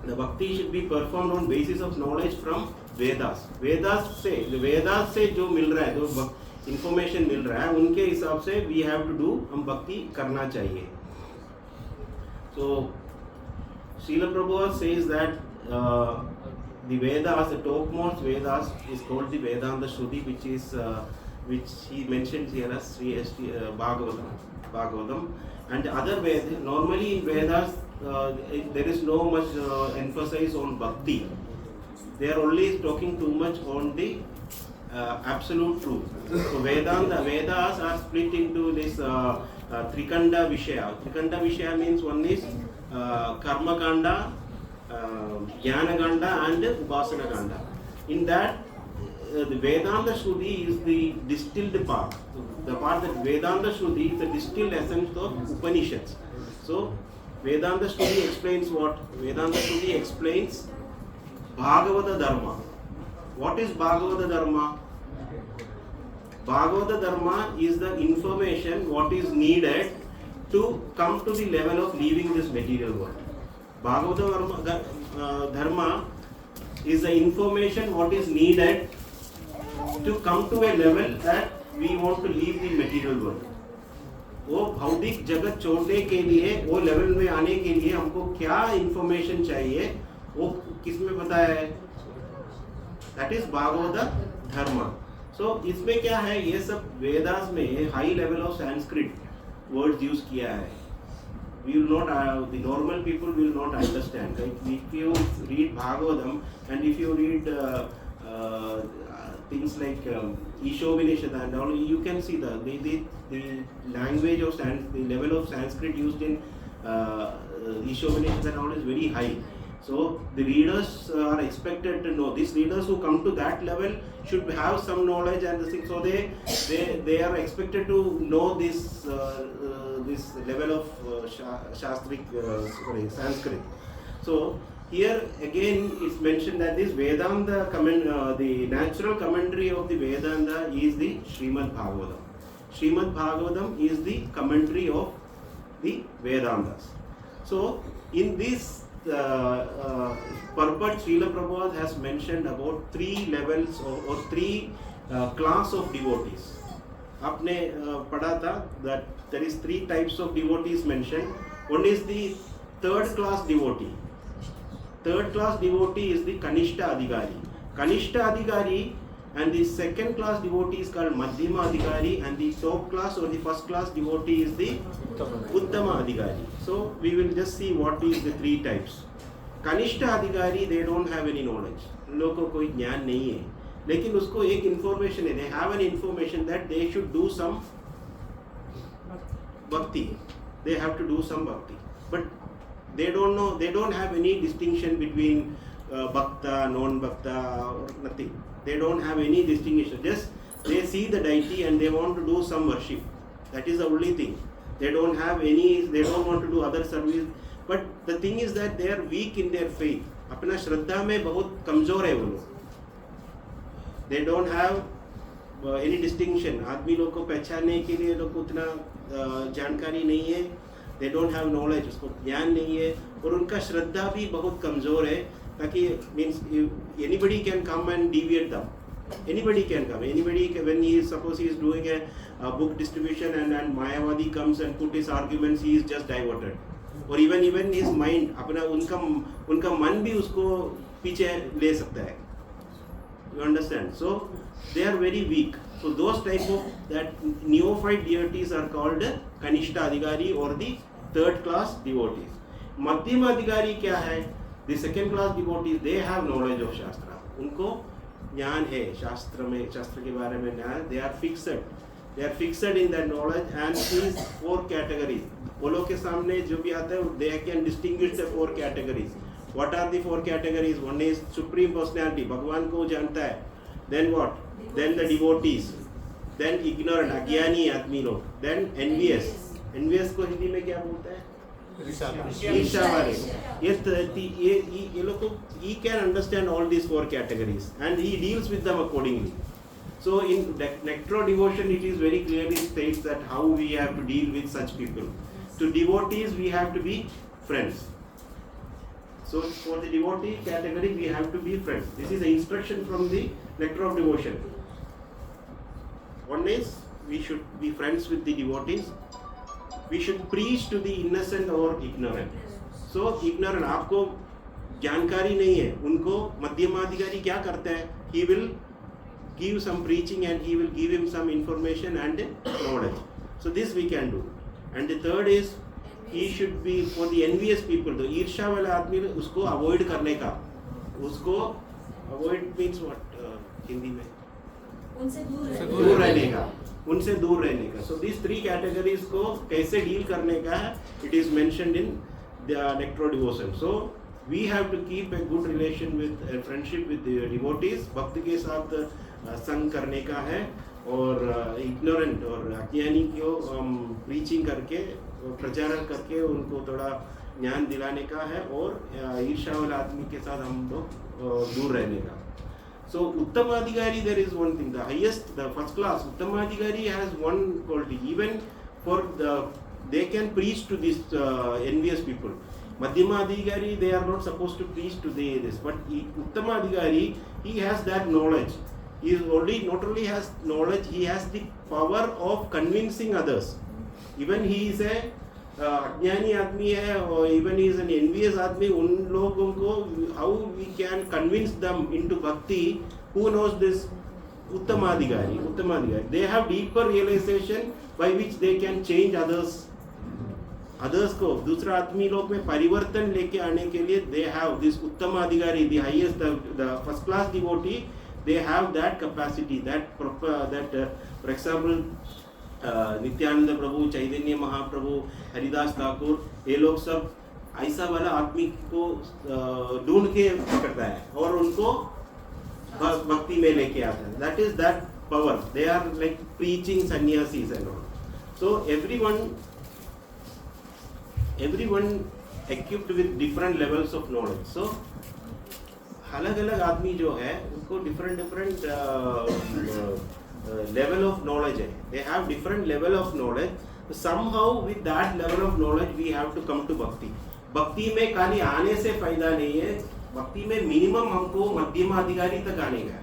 the bhakti should be performed on basis of knowledge from Vedas. Vedas से जो मिल रहा है, जो information मिल रहा है, उनके हिसाब से we have to do, हम भक्ति करना चाहिए. So Srila Prabhupada says that the Vedas, the topmost Vedas is called the Vedanta Shruti, which he mentions here as Bhagavatam. And other Vedas, normally in Vedas there is no much emphasis on bhakti. They are only talking too much on the absolute truth. So Vedas are split into this Trikanda Vishaya. Trikanda Vishaya means one is Karma Kanda, Jnana Kanda and Upasana Kanda. In that the Vedanta Shruti is the distilled part. The part that Vedanta Shruti is the distilled essence of Upanishads. So Vedanta Shruti explains what? Vedanta Shruti explains Bhagavata Dharma. What is Bhagavata Dharma? Bhagavata Dharma is the information what is needed to come to the level of leaving this material world. Bhagavata Dharma is the information what is needed to come to a level that we want to leave the material world. वो भौतिक जगत छोड़ने के लिए, वो level में आने के लिए हमको क्या इंफॉर्मेशन चाहिए, वो किस में बताया है? That is Bhagavata Dharma. So इसमें क्या है, ये सब वेदास में high level of Sanskrit words use किया है. We will not, the normal people will not understand. Right? If you read Bhagavatam and if you read things like Ishovinishada and all, you can see the language of the level of Sanskrit used in Ishovinishada and all is very high. So the readers are expected to know. These readers who come to that level should have some knowledge and this thing. So they are expected to know this this level of Sanskrit. So here again it's mentioned that this Vedanta the natural commentary of the Vedanta is the Srimad Bhagavatam. Srimad Bhagavatam is the commentary of the Vedantas. So in this purport, Srila Prabhupada has mentioned about three levels or three class of devotees. आपने पढ़ा था that there is three types of devotees mentioned. One is the third class devotee. Third class devotee is the Kanishta Adhikari. Kanishta Adhikari and the second class devotee is called Madhyama Adhikari, and the top class or the first class devotee is the Uttama Adhikari. So we will just see what is the three types. Kanishta Adhikari, they don't have any knowledge. उन लोगों को कोई ज्ञान नहीं है, लेकिन उसको एक information है. They have an information that they should do some bhakti. They have to do some bhakti, but they don't know. They don't have any distinction between bhakta, non-bhakta, or nothing. They don't have any distinction. Just they see the deity and they want to do some worship. That is the only thing. they don't have any, they don't want to do other service, but the thing is that they are weak in their faith. अपना श्रद्धा में बहुत कमजोर है वो लोग. They don't have any distinction. आदमी लोग को पहचानने के लिए लोग को उतना जानकारी नहीं है. They don't have knowledge, उसको ज्ञान नहीं है, और उनका श्रद्धा भी बहुत कमजोर है. ताकि means anybody can come and deviate them. Anybody can come. Anybody when he is, suppose he is doing a book distribution and Mayavadi comes and put his arguments, he is just diverted. और even his mind, अपना उनका मन भी उसको पीछे ले सकता है. You understand? So they are very weak. So those type of that neophyte deities are called Kanishta Adhikari or the third class devotees. Madhyama Adhikari क्या है? The second class devotees, they have knowledge of Shastra. उनको ज्ञान है शास्त्र में, शास्त्र के बारे में ज्ञान. They are fixed. They are fixed in that knowledge and these four categories. वो लोग के सामने जो भी आता है, they can distinguish the four categories. What are the four categories? One is supreme personality, भगवान को जानता है. Then what? Then the devotees. Then ignorant, अज्ञानी आदमी लोग. Then envious. Envious को हिंदी में क्या बोलता है? ईर्ष्या वाले. ये लोग को, he can understand all these four categories and he deals with them accordingly. So in nectar devotion, it is very clearly states that how we have to deal with such people. To devotees, we have to be friends. So for the devotee category, we have to be friends. This is the instruction from the nectar of devotion. One is we should be friends with the devotees. We should preach to the innocent or ignorant. So ignorant, आपको जानकारी नहीं है, उनको मध्यमाधिकारी क्या करता है? He will give some preaching and he will give him some information and knowledge. So this we can do. And the third is he should be for the envious people. तो ईर्ष्या वाला आदमी उसको avoid करने का. उसको avoid means what Hindi में? उनसे दूर रहने का. उनसे दूर रहने का. So these three categories को कैसे deal करने का है? It is mentioned in the nectar devotion. So we have to keep a good relation with friendship with the devotees. भक्त के साथ संग करने का है और ignorant और अज्ञानी को preaching करके प्रचारण करके उनको थोड़ा ज्ञान दिलाने का है और ईर्ष्या वाले आदमी के साथ हम लोग दूर रहने का. So Uttamadhikari, there is one thing, the highest, the first class Uttamadhikari has one quality. Even for they can preach to these envious people. Madhyamadhikari, they are not supposed to preach to this, but Uttamadhikari, he has that knowledge. He is not only has knowledge, he has the power of convincing others. Even he is a अज्ञानी आदमी है और even he is an envious आदमी, उन लोगों को how we can convince them into bhakti? Who knows this? Uttamadhikari. They have deeper realization by which they can change others को दूसरा आदमी लोग में परिवर्तन लेके आने के लिए they have this Uttamadhikari, the highest, the first class devotee. They have that capacity, that for example Nityanand प्रभु, चैतन्य महाप्रभु, हरिदास ठाकुर, ये लोग सब ऐसा वाला आदमी को ढूंढ के पकड़ता है और उनको भक्ति में लेके आता है. That is that power. They are like preaching sannyasis and all. So everyone equipped with different levels of knowledge. So अलग-अलग आदमी जो है उनको different level of knowledge है. They have different level of knowledge. So somehow with that level of knowledge we have to come to bhakti. भक्ति में खाली आने से फायदा नहीं है. भक्ति में मिनिमम हमको मध्यम अधिकारी तक आने का.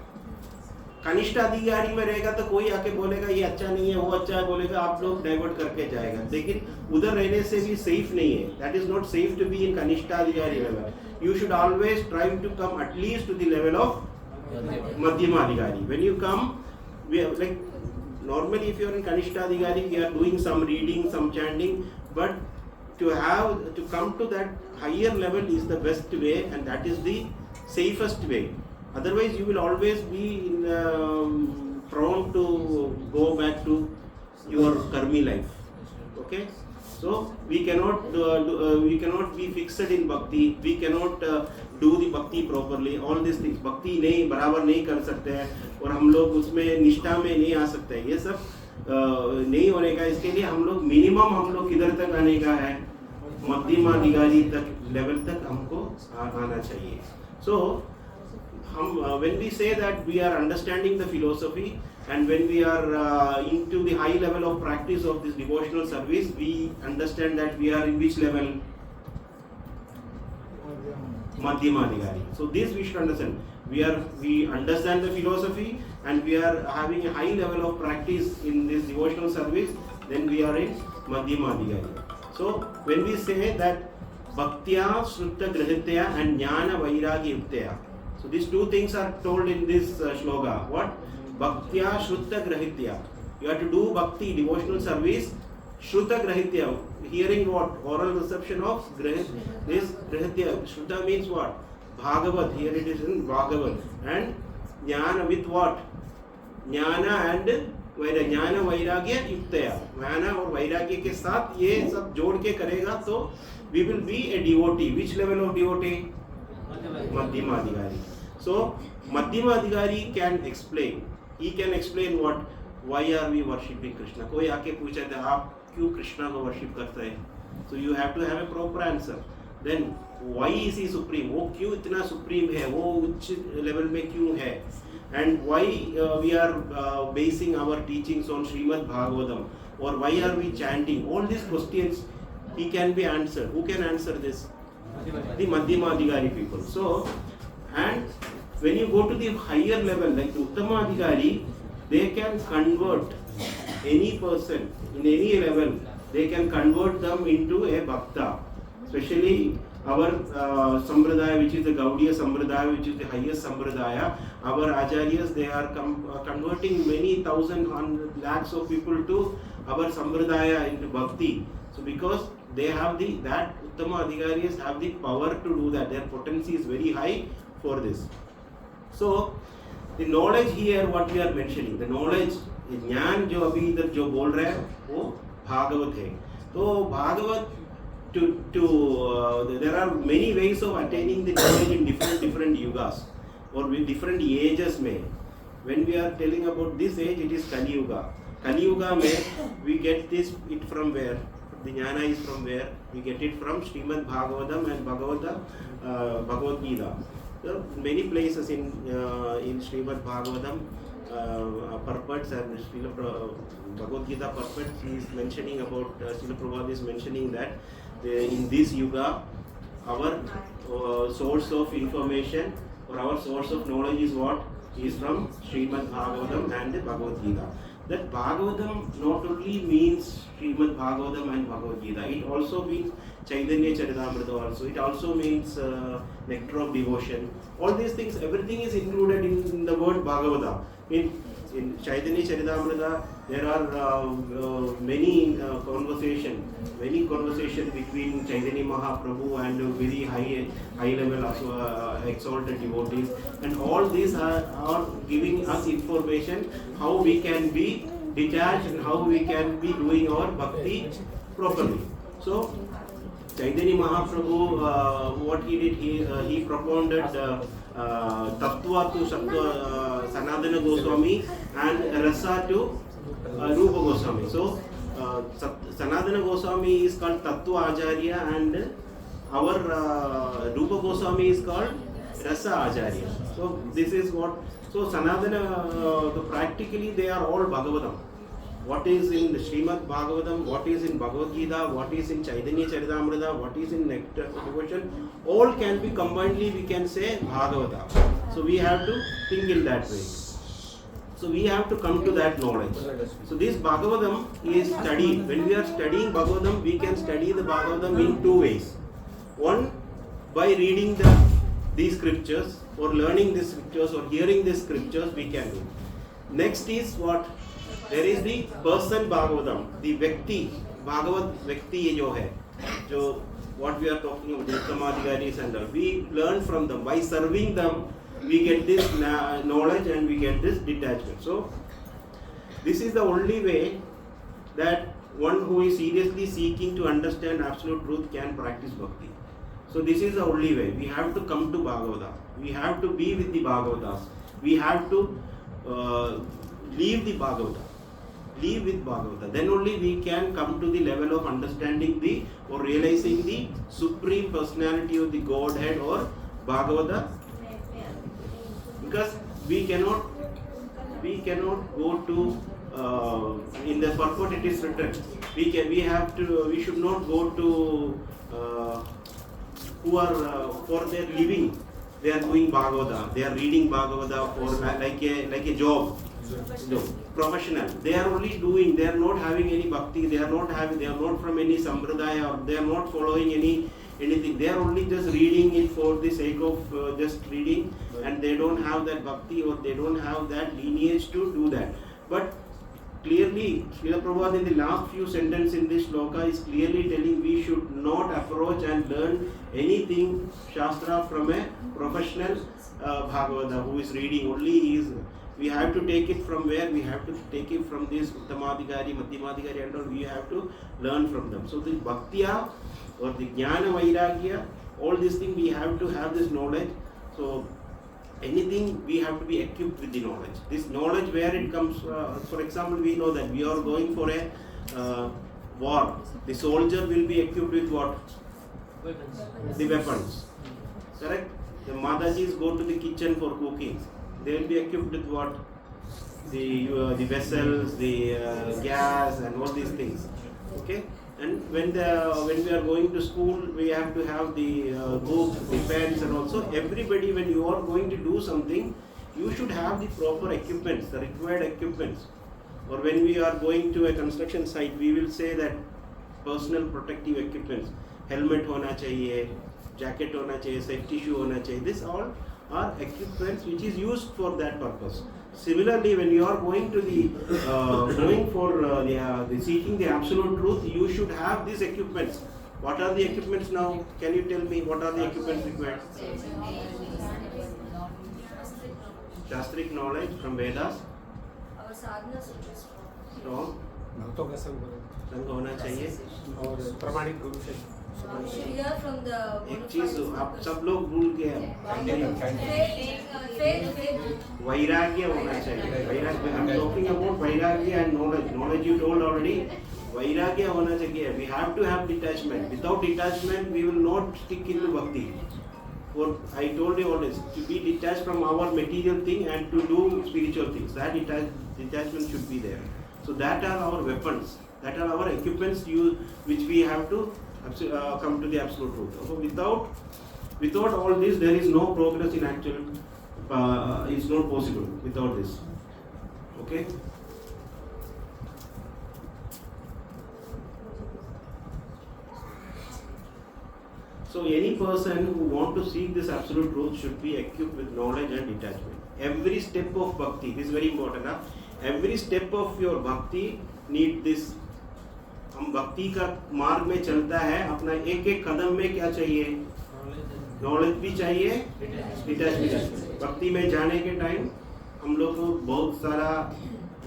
कनिष्ठ अधिकारी में रहेगा तो कोई आके बोलेगा ये अच्छा नहीं है, वो अच्छा है, बोलेगा आप लोग डाइवर्ट करके जाएगा. लेकिन उधर रहने से भी सेफ नहीं है. That is not safe to be in कनिष्ठ अधिकारी level. You should always try to come at least to the level of मध्यम अधिकारी. When you come, we are like normally if you are in Kanishta Adhikari, we are doing some reading, some chanting, but to come to that higher level is the best way and that is the safest way. Otherwise you will always be prone to go back to your karmi life. Okay, so we cannot be fixed in bhakti. We cannot do the bhakti properly. All these things bhakti नहीं बराबर नहीं कर सकते हैं और हम लोग उसमें निष्ठा में नहीं आ सकते हैं. ये सब नहीं होने का, इसके लिए हम लोग मिनिमम हम लोग किधर तक आने का है, मध्यमाधिकारी तक लेवल तक हमको आना चाहिए. So when we say that we are understanding the philosophy, and when we are into the high level of practice of this devotional service, we understand that we are in which level? Madhyamadhikari. So this we should understand. We understand the philosophy and we are having a high level of practice in this devotional service, then we are in Madhyamadhikari. So when we say that Bhaktya Shrutta Grahitya and Jnana Vairagya Yuktya, so these two things are told in this shloka. What? Bhaktya Shrutta Grahitya. You have to do bhakti, devotional service. Shrutta Grahitya. Hearing what? Oral reception of this Grahitya. Shrutta means what? Bhagavat. Here it is in Bhagavat. And Jnana with what? Jnana and Jnana Vairagya Yuktaya. Jnana और वैराग्य के साथ ये सब जोड़ के करेगा तो we will be a devotee. Which level of devotee? Madhyamadhikari. So Madhyamadhikari can explain. He can explain what? Why are we worshipping Krishna? कोई आके पूछा था आप क्यों कृष्णा को worship करते हैं? So you have to have a proper answer. Then why is he supreme? वो क्यों इतना supreme है? वो उच्च level में क्यों है? And why we are basing our teachings on Srimad Bhagvatam? Or why are we chanting? All these questions he can be answered. Who can answer this? The Madhyamadhikari people. So, and when you go to the higher level, like the Uttamadhikari, they can convert any person in any level, they can convert them into a Bhakta. Especially our Sampradaya, which is the Gaudiya Sampradaya, which is the highest Sampradaya, our Acharyas, they are converting many thousand, lakhs of people to our Sampradaya into Bhakti. So because they have that Uttama Adhikaris have the power to do that. Their potency is very high for this. So the knowledge here, what we are mentioning, the knowledge, ज्ञान जो अभी इधर जो बोल रहे हैं वो भागवत है. तो Bhagavat there are many ways of attaining the knowledge in different yugas or with different ages में. When we are telling about this age, it is Kali Yuga. Kali Yuga में we get this it from where? The jnana is from where? We get it from Srimad Bhagavatam and Bhagavad Gita. There are many places in Srimad Bhagavatam purports and Srila Bhagavad Gita purports. He is mentioning about Srila Prabhupada is mentioning that in this yuga our source of information or our source of knowledge is what? Is from Srimad Bhagavatam and Bhagavad Gita. That Bhagavatam not only means Srimad Bhagavatam and Bhagavad Gita, it also means Chaitanya Charitamrita also, it also means nectar of devotion. All these things, everything is included in the word Bhagavata. In Chaitanya Charitamrita, there are many conversation between Chaitanya Mahaprabhu and very high level of exalted devotees, and all these are giving us information how we can be detached and how we can be doing our bhakti properly. So Chaitanya Mahaprabhu, what he did, he propounded Tattva to Sanatana Goswami and Rasa to Rupa Goswami. So Sanatana Goswami is called Tattva Acharya and our Rupa Goswami is called Rasa Acharya. So this is what, so Sanatana, practically they are all Bhagavatam. What is in the Srimad Bhagavatam, what is in Bhagavad Gita, what is in Chaitanya Charitamrita, what is in Nectar of Devotion, all can be combinedly, we can say Bhagavata. So we have to think in that way. So we have to come to that knowledge. So this Bhagavatam is studied. When we are studying Bhagavatam, we can study the Bhagavatam in two ways. One, by reading these scriptures or learning these scriptures or hearing these scriptures, we can do. Next is what? There is the person Bhagavatam, the Vyakti, Bhagavat Vyakti जो है, जो what we are talking about, Uttamadhikaris and all, we learn from them. By serving them, we get this knowledge and we get this detachment. So, this is the only way that one who is seriously seeking to understand absolute truth can practice bhakti. So, this is the only way. We have to come to Bhagavata. We have to be with the Bhagavatas. We have to leave the Bhagavata. live with Bhagavata. Then only we can come to the level of understanding the or realizing the supreme personality of the Godhead or Bhagavata. Because we cannot go to in the purport it is written. We should not go to who are for their living. They are doing Bhagavata. They are reading Bhagavata for like a job. No, professional. They are only doing. They are not having any bhakti. They are not from any sampradaya, or they are not following anything. They are only just reading it for the sake of just reading, and they don't have that bhakti or they don't have that lineage to do that. But clearly, Srila Prabhupada in the last few sentences in this shloka is clearly telling we should not approach and learn anything Shastra from a professional Bhagavata who is reading. We have to take it from where? We have to take it from this Uttamadhikari, Madhyamadhikari and all. We have to learn from them. So the Bhaktiya or the Jnana Vairagya, all these things we have to have this knowledge. So anything we have to be equipped with the knowledge. This knowledge where it comes, for example, we know that we are going for a war. The soldier will be equipped with what? The weapons. Correct? The Madajis go to the kitchen for cooking. They will be equipped with what? The vessels, the gas and all these things. Okay? And when we are going to school, we have to have the books, the pens and also everybody, when you are going to do something, you should have the proper equipments, the required equipments. Or when we are going to a construction site, we will say that personal protective equipments, helmet hona chahiye, jacket hona chahiye, safety shoe hona chahiye. This all are equipments which is used for that purpose. Similarly, when you are going to the seeking the absolute truth, you should have these equipments. What are the equipments now? Can you tell me what are the equipments required? Shastric knowledge from Vedas. Our sadhana Strong. भक्तों का संग होना चाहिए. और प्रमाणिक गुरु से We should hear from the एक चीज आप सब लोग भूल गए. वैराग्य होना चाहिए. वैराग्य. I'm talking about वैराग्य and knowledge. Knowledge you told already. वैराग्य होना चाहिए. We have to have detachment. Without detachment, we will not stick into bhakti. For I told you always to be detached from our material thing and to do spiritual things. That detachment should be there. So that are our weapons. That are our equipments which we have to come to the absolute truth. So without all this, there is no progress in actual. It's not possible without this. Okay. So any person who want to seek this absolute truth should be equipped with knowledge and detachment. Every step of bhakti, this is very important. Every step of your bhakti need this. हम भक्ति का मार्ग में चलता है, अपना एक एक कदम में क्या चाहिए? नॉलेज भी चाहिए, डिटैचमेंट. भक्ति में जाने के टाइम हम लोग को बहुत सारा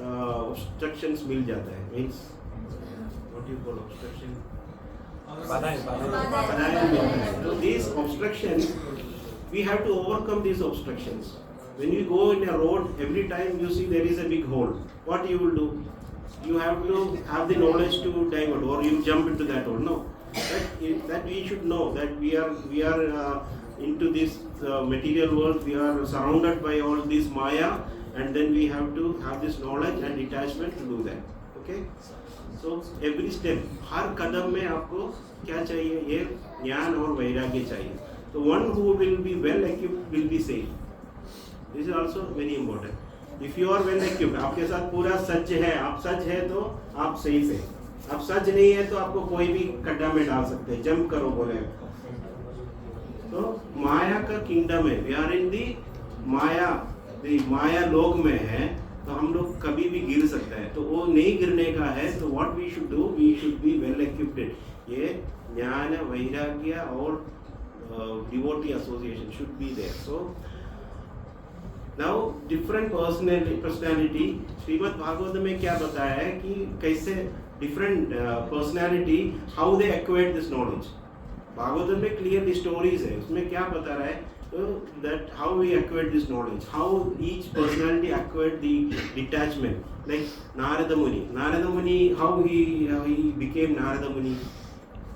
ऑब्स्ट्रक्शंस मिल जाता है. Means what you call obstruction? बाधाएं. So these obstructions, we have to overcome these obstructions. When you go in a road, every time you see there is a big hole, what you will do? You have to have the knowledge to divert, or you jump into that hole. No, that we should know that we are into this material world. We are surrounded by all this Maya, and then we have to have this knowledge and detachment to do that. Okay. So every step, हर कदम में आपको क्या चाहिए? ये ज्ञान और वैराग्य चाहिए. So one who will be well equipped will be safe. This is also very important. If you are well equipped, आपके साथ पूरा सच है, आप सच है तो आप सेफ है. आप सच नहीं है तो आपको कोई भी खड्डा में डाल सकते हैं. जंप करो बोले. तो माया का किंगडम है. वी आर इन दी माया लोक में है, तो हम लोग कभी भी गिर सकते हैं. तो वो नहीं गिरने का है. तो what we should do? We should be well equipped. ये ज्ञान, वैराग्य और devotee association should be there. So now different personality. Shrimad Bhagavatam में क्या बताया है कि कैसे different personality how they acquired this knowledge. Bhagavatam में क्लियर स्टोरीज है. उसमें क्या बता रहा है? that how we acquired this knowledge, how each personality acquired the detachment. Like Narada Muni. Narada Muni, how he became Narada Muni.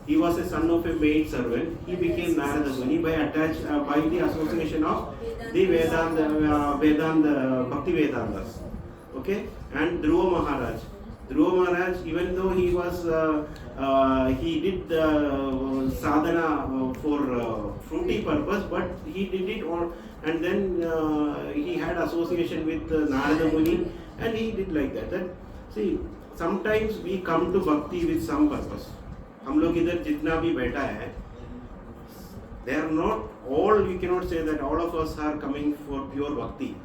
He was a son of a maid servant. He became Narada Muni by the association of the Vedanta, Bhakti Vedantas. Okay, and Dhruva Maharaj. Dhruva Maharaj, even though he was, he did sadhana for fruity purpose, but he did it all, and then he had association with Narada Muni, and he did like that. That see, sometimes we come to bhakti with some purpose. हम लोग इधर जितना भी बैठा है, they are not all. We cannot say that all of us are coming for pure bhakti.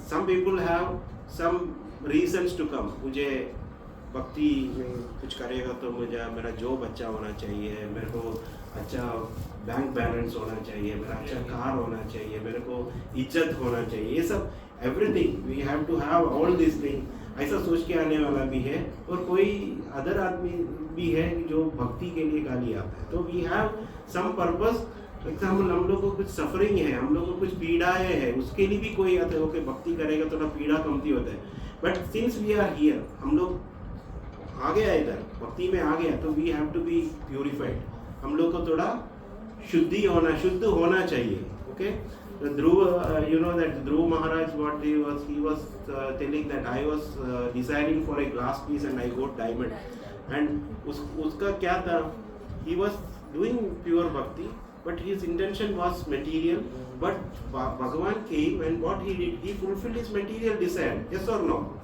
Some people have some reasons to come. मुझे भक्ति में कुछ करेगा तो मुझे मेरा जॉब अच्छा होना चाहिए, मेरे को अच्छा बैंक बैलेंस होना चाहिए, मेरा अच्छा कार होना चाहिए, मेरे को इज्जत होना चाहिए, ये सब everything we have to have all this thing. ऐसा सोच के आने वाला भी है, और कोई अदर आदमी भी है जो भक्ति के लिए गाली आता है. तो we have some purpose. Example, हम लोग को कुछ सफरिंग है, हम लोग को कुछ पीड़ाएं है, उसके लिए भी कोई आता है ओके भक्ति करेगा तो थोड़ा पीड़ा कमती होता है. But since we are here, हम लोग आ गया इधर भक्ति में आ गया, तो we have to be purified. हम लोग को थोड़ा शुद्ध होना चाहिए. Okay, Dhruva, you know that Dhruva Maharaj, what he was telling that I was desiring for a glass piece and I got diamond. And उसका क्या था? He was doing pure bhakti, but his intention was material. But Bhagavan came, and what he did, he fulfilled his material desire. Yes or no?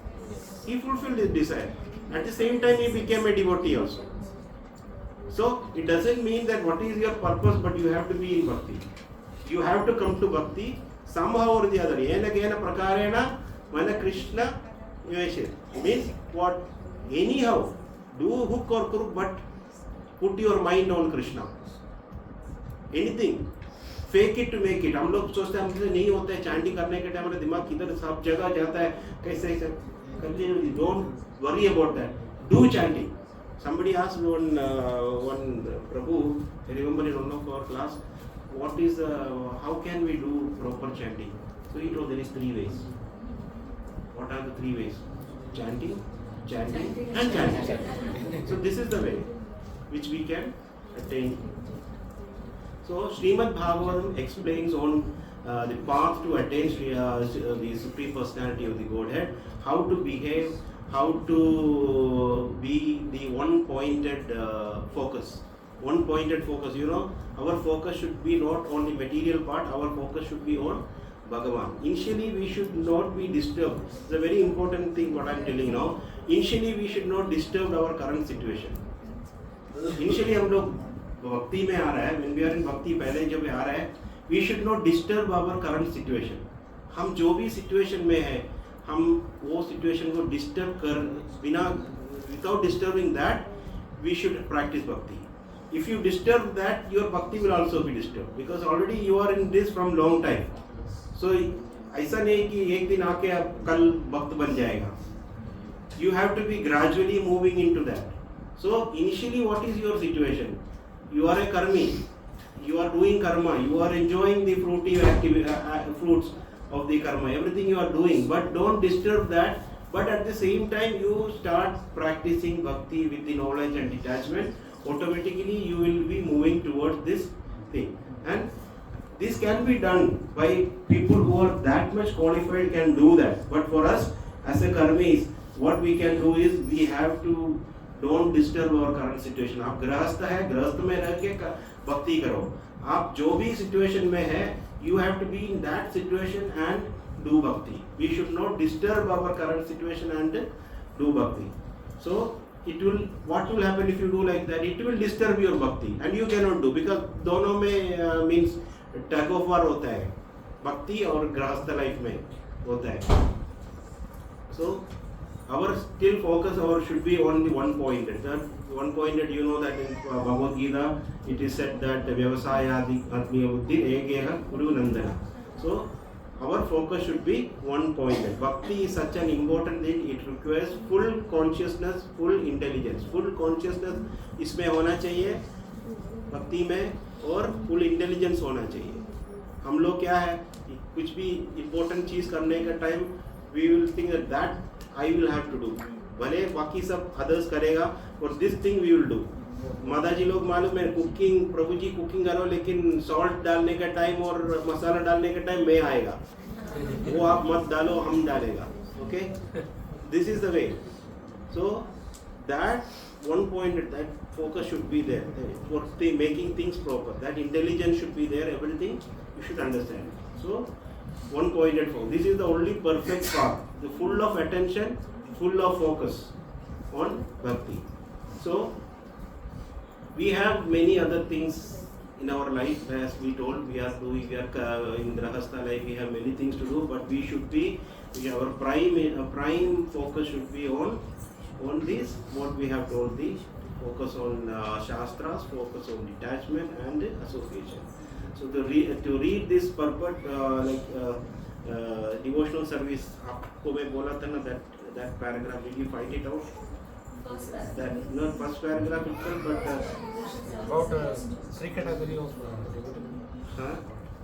He fulfilled his desire. At the same time, he became a devotee also. So it doesn't mean that what is your purpose, but you have to be in bhakti. You have to come to bhakti somehow or the other. Yena kena prakarena mana Krishna yeshe. Means what? Anyhow, do hook or crook, but put your mind on Krishna. Anything. Fake it to make it. हम लोग सोचते हैं हमसे नहीं होता है, chanting करने के टाइम हमारा दिमाग किधर सब जगह जाता है, कैसे continue. Don't worry about that. Do chanting. Somebody asked one Prabhu, I remember in one of our class, what is how can we do proper chanting? So he told there is 3 ways. What are the 3 ways? Chanting, and chanting. So this is the way which we can attain. So Srimad Bhagavatam explains on the path to attain the Supreme Personality of the Godhead, how to behave, how to be the one-pointed focus. One-pointed focus, you know, our focus should be not on the material part, our focus should be on Bhagavan. Initially, we should not be disturbed. It's a very important thing what I am telling now. Initially, we should not disturb our current situation. Initially, हम लोग भक्ति में आ रहा है, when we are in भक्ति पहले जब आ रहा है, we should not disturb our current situation. हम जो भी situation में है, हम वो situation को disturb कर बिना, without disturbing that, we should practice bhakti. If you disturb that, your bhakti will also be disturbed, because already you are in this from long time. So ऐसा नहीं कि एक दिन आके आप कल भक्त बन जाएगा. You have to be gradually moving into that. So initially, what is your situation? You are a karmi. You are doing karma. You are enjoying the fruits of the karma. Everything you are doing, but don't disturb that. But at the same time, you start practicing bhakti with the knowledge and detachment. Automatically you will be moving towards this thing, and this can be done by people who are that much qualified, can do that. But for us as a karmis, what we can do is we have to don't disturb our current situation. आप गृहस्थ है, गृहस्थ में रह के भक्ति करो. आप जो भी situation में है, you have to be in that situation and do bhakti. We should not disturb our current situation and do bhakti. So what will happen if you do like that? It will disturb your bhakti, and you cannot do, because दोनों में means tug of war होता है, भक्ति और गृहस्थ life में होता है. So our still focus should be on the one-pointed. That one-pointed, you know that in Bhagavad Gita it is said that vyavasayadi atmiya buddhi ekeha guru nandana. So our focus should be one-pointed. Bhakti is such an important thing. It requires full consciousness, full intelligence. Full consciousness इसमें होना चाहिए भक्ति में, और full intelligence होना चाहिए. हम लोग क्या है कुछ भी इम्पोर्टेंट चीज़ करने का time we will think that I will have to do, भले बाकी सब अदर्स करेगा और this thing we will do. माता जी लोग मालूम है कुकिंग, प्रभु जी कुकिंग करो लेकिन सॉल्ट डालने का टाइम और मसाला डालने का टाइम मैं आएगा, वो आप मत डालो हम डालेगा। Okay, this is the way. So that one point, that focus should be there for making things proper, that intelligence should be there, everything you should understand. So one pointed focus, this is the only perfect path, the full of attention, full of focus on bhakti. So we have many other things in our life, as we told, we are in grahastha life, we have many things to do, but we should be, our prime focus should be on this, what we have told, the focus on shastras, focus on detachment and association. So to read this purport, devotional service, आपको मैं बोला था ना that paragraph, did you find it out? First paragraph. That not first paragraph itself, but About three category of हाँ?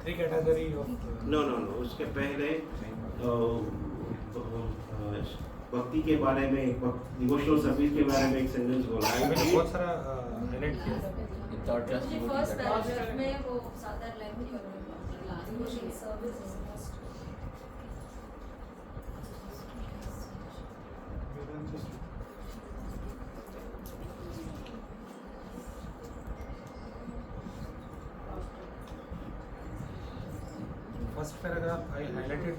three category of No, उसके पहले भक्ति के बारे में, डिवोशनल सर्विस के बारे में एक सेंटेंस बोला है। मैंने बहुत सारा हाईलाइट किया। जी, फर्स्ट पैराग्राफ में वो 7-8 लाइन की devotional service is must. First paragraph I highlighted,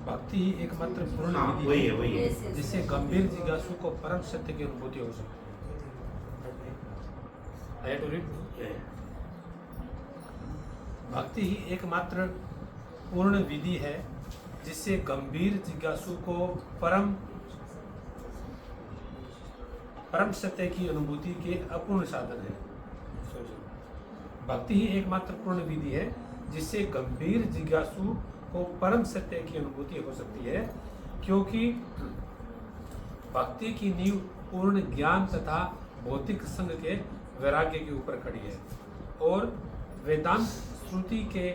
भक्ति ही एकमात्र पूर्ण हाँ, विधि वही है Yes, yes. जिससे गंभीर जिज्ञासु को परम सत्य की अनुभूति हो सकती है। I have to read? भक्ति ही एकमात्र पूर्ण विधि है जिससे गंभीर जिज्ञासु को परम सत्य की अनुभूति के अपूर्ण साधन है। भक्ति ही एकमात्र पूर्ण विधि है जिससे गंभीर जिज्ञासु को परम सत्य की अनुभूति हो सकती है, क्योंकि भक्ति की नींव पूर्ण ज्ञान तथा भौतिक संग के वैराग्य के ऊपर खड़ी है और वेदांत श्रुति के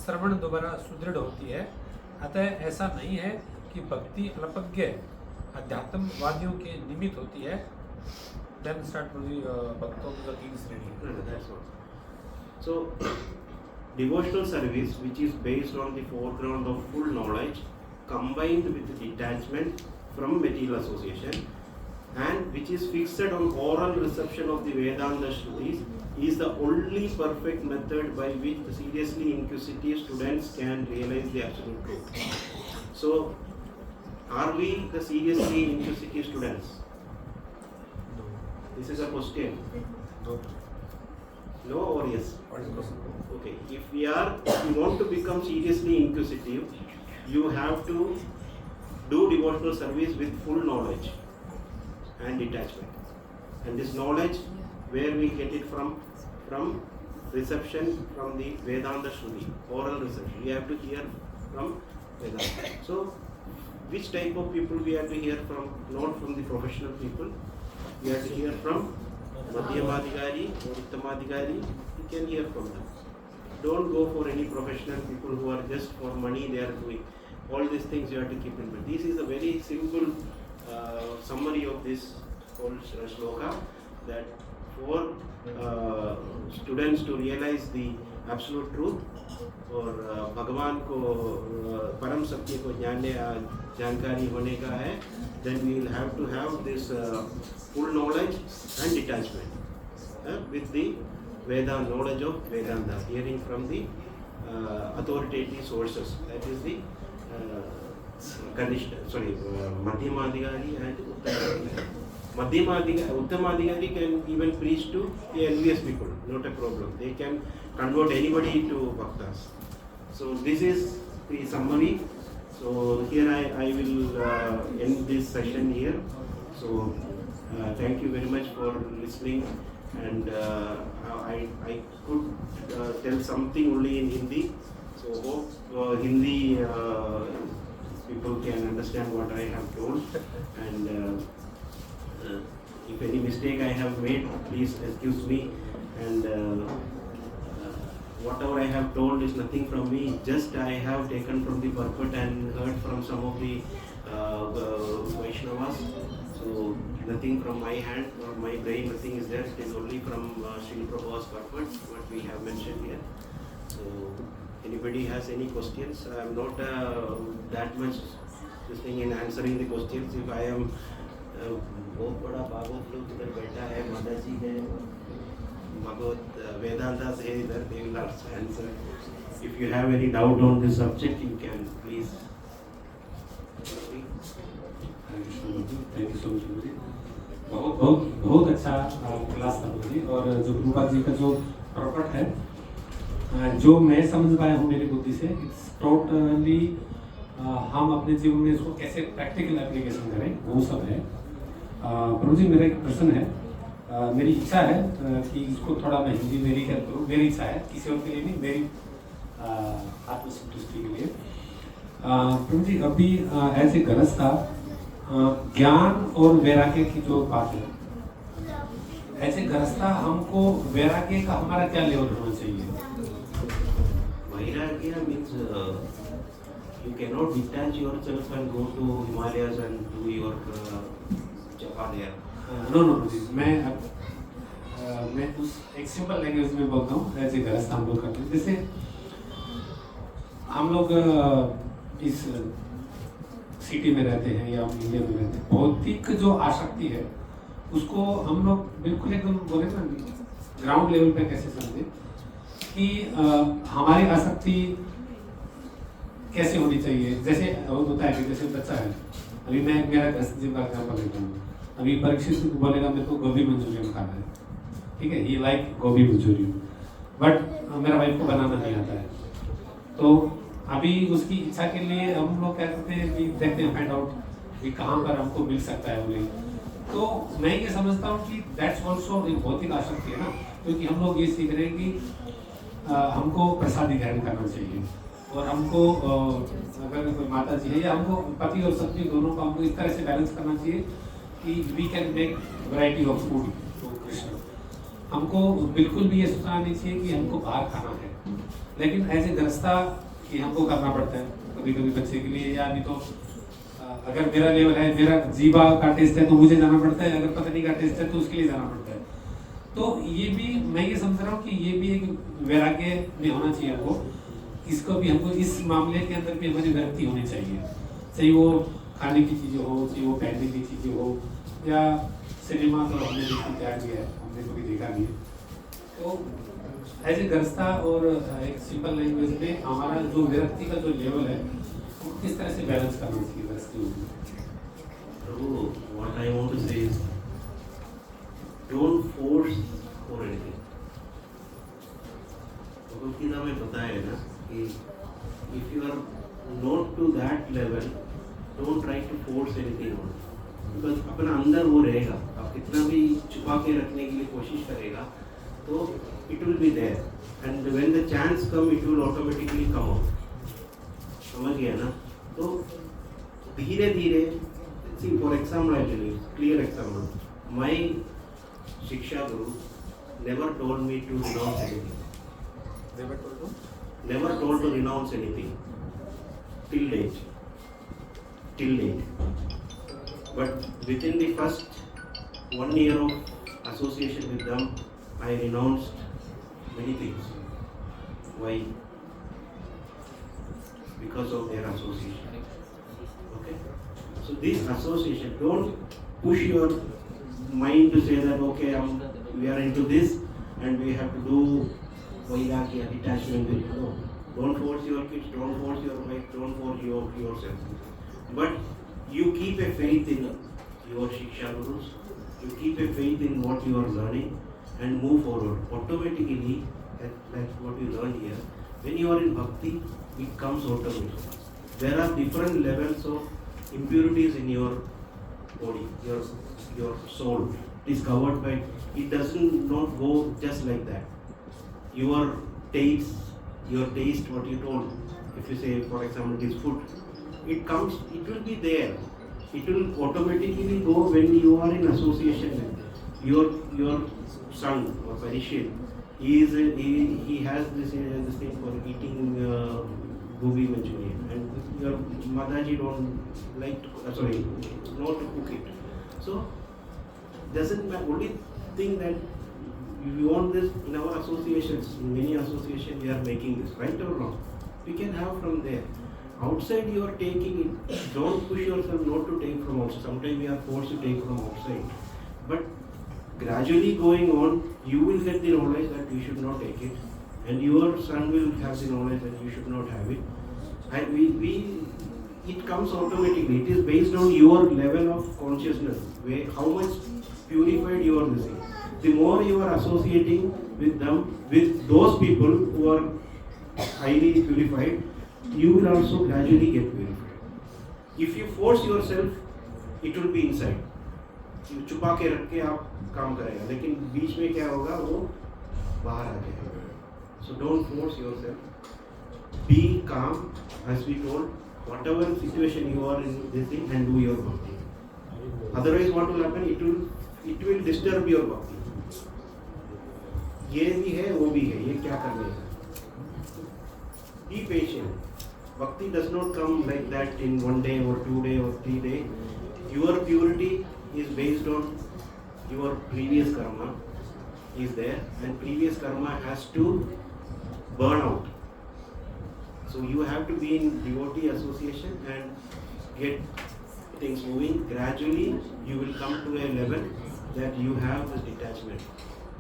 श्रवण द्वारा सुदृढ़ होती है। अतः ऐसा नहीं है कि भक्ति अल्पज्ञ अध्यात्मवादियों के निमित्त होती है। Then start with the भक्तों की तीन श्रेणी। So devotional service, which is based on the foreground of full knowledge combined with detachment from material association, and which is fixed on oral reception of the Vedanta Shrutis, is the only perfect method by which the seriously inquisitive students can realize the absolute truth. So, are we the seriously inquisitive students? This is a question. No or yes? Okay. If you want to become seriously inquisitive, you have to do devotional service with full knowledge and detachment. And this knowledge, where we get it from reception from the Vedanta Shruti, oral reception. We have to hear from Vedanta. So, which type of people we have to hear from? Not from the professional people. We have to hear from Madhyamadhikari or Uttamadhikari. You can hear from them. Don't go for any professional people who are just for money they are doing. All these things you have to keep in mind. This is a very simple summary of this whole shloka, that for students to realize the absolute truth और भगवान को परम सत्य को जानकारी होने का है, then we will have to have this full knowledge and detachment with the Vedanta, knowledge of Vedanta, hearing from the authoritative sources. That is the Madhyamadhikari and Uttamadhikari. Uttamadhikari can even preach to the envious people, not a problem. They can convert anybody to bhaktas. So this is the summary. So here I will end this session here. So thank you very much for listening, and I could tell something only in Hindi. So hope Hindi people can understand what I have told, and if any mistake I have made, please excuse me, and whatever I have told is nothing from me. Just I have taken from the purport and heard from some of the Vaishnavas. So nothing from my hand or my brain, nothing is there. It is only from Srila Prabhu's purport, what we have mentioned here. So anybody has any questions? I am not that much this thing in answering the questions. If I am बहुत बड़ा भागवत लोग इधर बैठा है, माता जी है, भगवत वेदांता से इधर, they will answer. If you have any doubt on this subject, you can please. Thank you so much. बहुत बहुत बहुत अच्छा क्लास था मुझे। और जो प्रभुपाद जी का जो प्रॉपर्ट है, जो मैं समझ पाया हूँ मेरी बुद्धि से, इट्स टोटली हम अपने जीवन में इसको कैसे प्रैक्टिकल एप्लीकेशन करें, वो सब है। प्रभु जी, मेरा एक प्रश्न है। मेरी इच्छा है कि इसको थोड़ा मैं हिंदी में रिकैप करूँ। मेरी इच्छा है, किसी और के लिए नहीं, मेरी आत्मसंतुष्टि के लिए। प्रभु जी, अभी ऐसे गरज था ज्ञान और वैराग्य की जो बात है, ऐसे गरजता हमको वैराग्य का हमारा क्या लेवल होना चाहिए? Vairagya means you cannot detach yourself and go to Himalayas and do your japa there. No जी, मैं उस एक सिंपल लैंग्वेज में बोलता हूँ। ऐसे गरजता हम लोग करते हैं, जैसे हम लोग इस सिटी में रहते हैं या इंडिया में रहते हैं, भौतिक जो आसक्ति है उसको हम लोग बिल्कुल एकदम बोले ना ग्राउंड लेवल पे कैसे समझे कि हमारी आसक्ति कैसे होनी चाहिए। जैसे होता है कि जैसे बच्चा है, अभी मैं मेरा जी का एग्जाम्पल लेता हूँ। अभी परीक्षित बोलेगा मेरे को गोभी मंचूरियन खाना है, ठीक है, ये लाइक गोभी मंचूरियन, बट मेरा वाइफ को बनाना नहीं आता है। तो अभी उसकी इच्छा के लिए हम लोग क्या करते हैं कि देखते हैं फाइंड आउट कि कहाँ पर हमको मिल सकता है वो नहीं। तो मैं ये समझता हूँ कि दैट्स ऑल्सो एक भौतिक आसक्ति है ना, क्योंकि हम लोग ये सीख रहे हैं कि हमको प्रसादी ग्रहण करना चाहिए और हमको अगर कोई माता जी है या हमको पति और पत्नी दोनों को हमको इस तरह से बैलेंस करना चाहिए कि we can make variety of food to Krishna. हमको बिल्कुल भी ये सोचना नहीं चाहिए कि हमको बाहर खाना है, लेकिन एज ए गृहस्था कि हमको करना पड़ता है कभी कभी बच्चे के लिए, या नहीं तो अगर मेरा लेवल है, मेरा जीवा का टेस्ट है तो मुझे जाना पड़ता है, अगर पत्नी का टेस्ट है तो उसके लिए जाना पड़ता है। तो ये भी मैं ये समझ रहा हूँ कि ये भी एक वैराग्य में होना चाहिए हमको। इसको भी हमको इस मामले के अंदर भी हमारी विरक्ति होनी चाहिए, चाहे वो खाने की चीज़ें हो, चाहे वो पहनने की चीज़ें हो, या सिनेमा तो हमने देखी त्याग दिया है, हमने कभी देखा नहीं है। तो एज ए गृहस्था और एक सिंपल लैंग्वेज में हमारा जो विरक्ति का जो लेवल है वो किस तरह से बैलेंस करना चाहिए गृहस्थी में? So what I want to say is, don't force for anything. Bhagavad Gita में बताया है ना कि if you are not to that level, don't try to force anything on. because अपना अंदर वो रहेगा, आप कितना भी छुपा के रखने के लिए कोशिश करेगा तो it will be there, and when the chance come it will automatically come out. समझ गया ना? तो धीरे धीरे, see for example I tell you clear example, my शिक्षा guru never told me to renounce anything. Never told to renounce anything till date. But within the first 1 year of association with them, I renounced many things. Why? Because of their association. Okay? So this association, don't push your mind to say that okay, we are into this and we have to do vairagya, detachment with no. Don't force your kids, don't force your wife, don't force yourself. But you keep a faith in your Shiksha Gurus, you keep a faith in what you are learning and move forward. Automatically, like what you learned here, when you are in bhakti, it comes automatically. There are different levels of impurities in your body, your soul. It is covered by, it doesn't not go just like that. Your taste, what you told, if you say for example this food, it comes, it will be there. It will automatically go when you are in association with your son or Parishit. he has this thing for eating gobi Manchurian, and your Mataji don't like to, sorry, not to cook it. So doesn't matter. Only thing that we want this in our associations, in many associations we are making this, right or wrong? We can have from there. Outside you are taking it. Don't push yourself not to take from outside. Sometimes we are forced to take from outside. But gradually going on, you will get the knowledge that you should not take it. And your son will have the knowledge that you should not have it. And it comes automatically. It is based on your level of consciousness, how much purified you are listening. The more you are associating with them, with those people who are highly purified, you will also gradually get purified. If you force yourself, it will be inside. You छुपा के रख के आप काम करेगा, लेकिन बीच में क्या होगा वो बाहर आ जाएगा. So don't force yourself. Be calm, as we told. Whatever situation you are in this thing, and do your bhakti. Otherwise, what will happen? It will disturb your bhakti. ये भी है, वो भी है. ये क्या करने का? Be patient. Bhakti does not come like that in 1 day or 2 days or 3 days. Your purity is based on your previous karma is there, and previous karma has to burn out. So you have to be in devotee association and get things moving. Gradually you will come to a level that you have this detachment.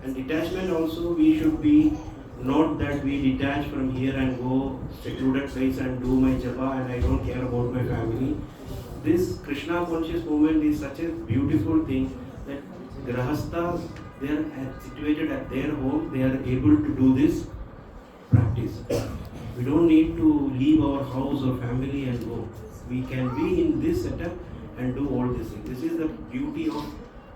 And detachment also, we should be not that we detach from here and go secluded place and do my japa and I don't care about my family. This Krishna conscious movement is such a beautiful thing that Grahasthas, they are situated at their home, they are able to do this practice. We don't need to leave our house or family and go. We can be in this setup and do all these things. This is the beauty of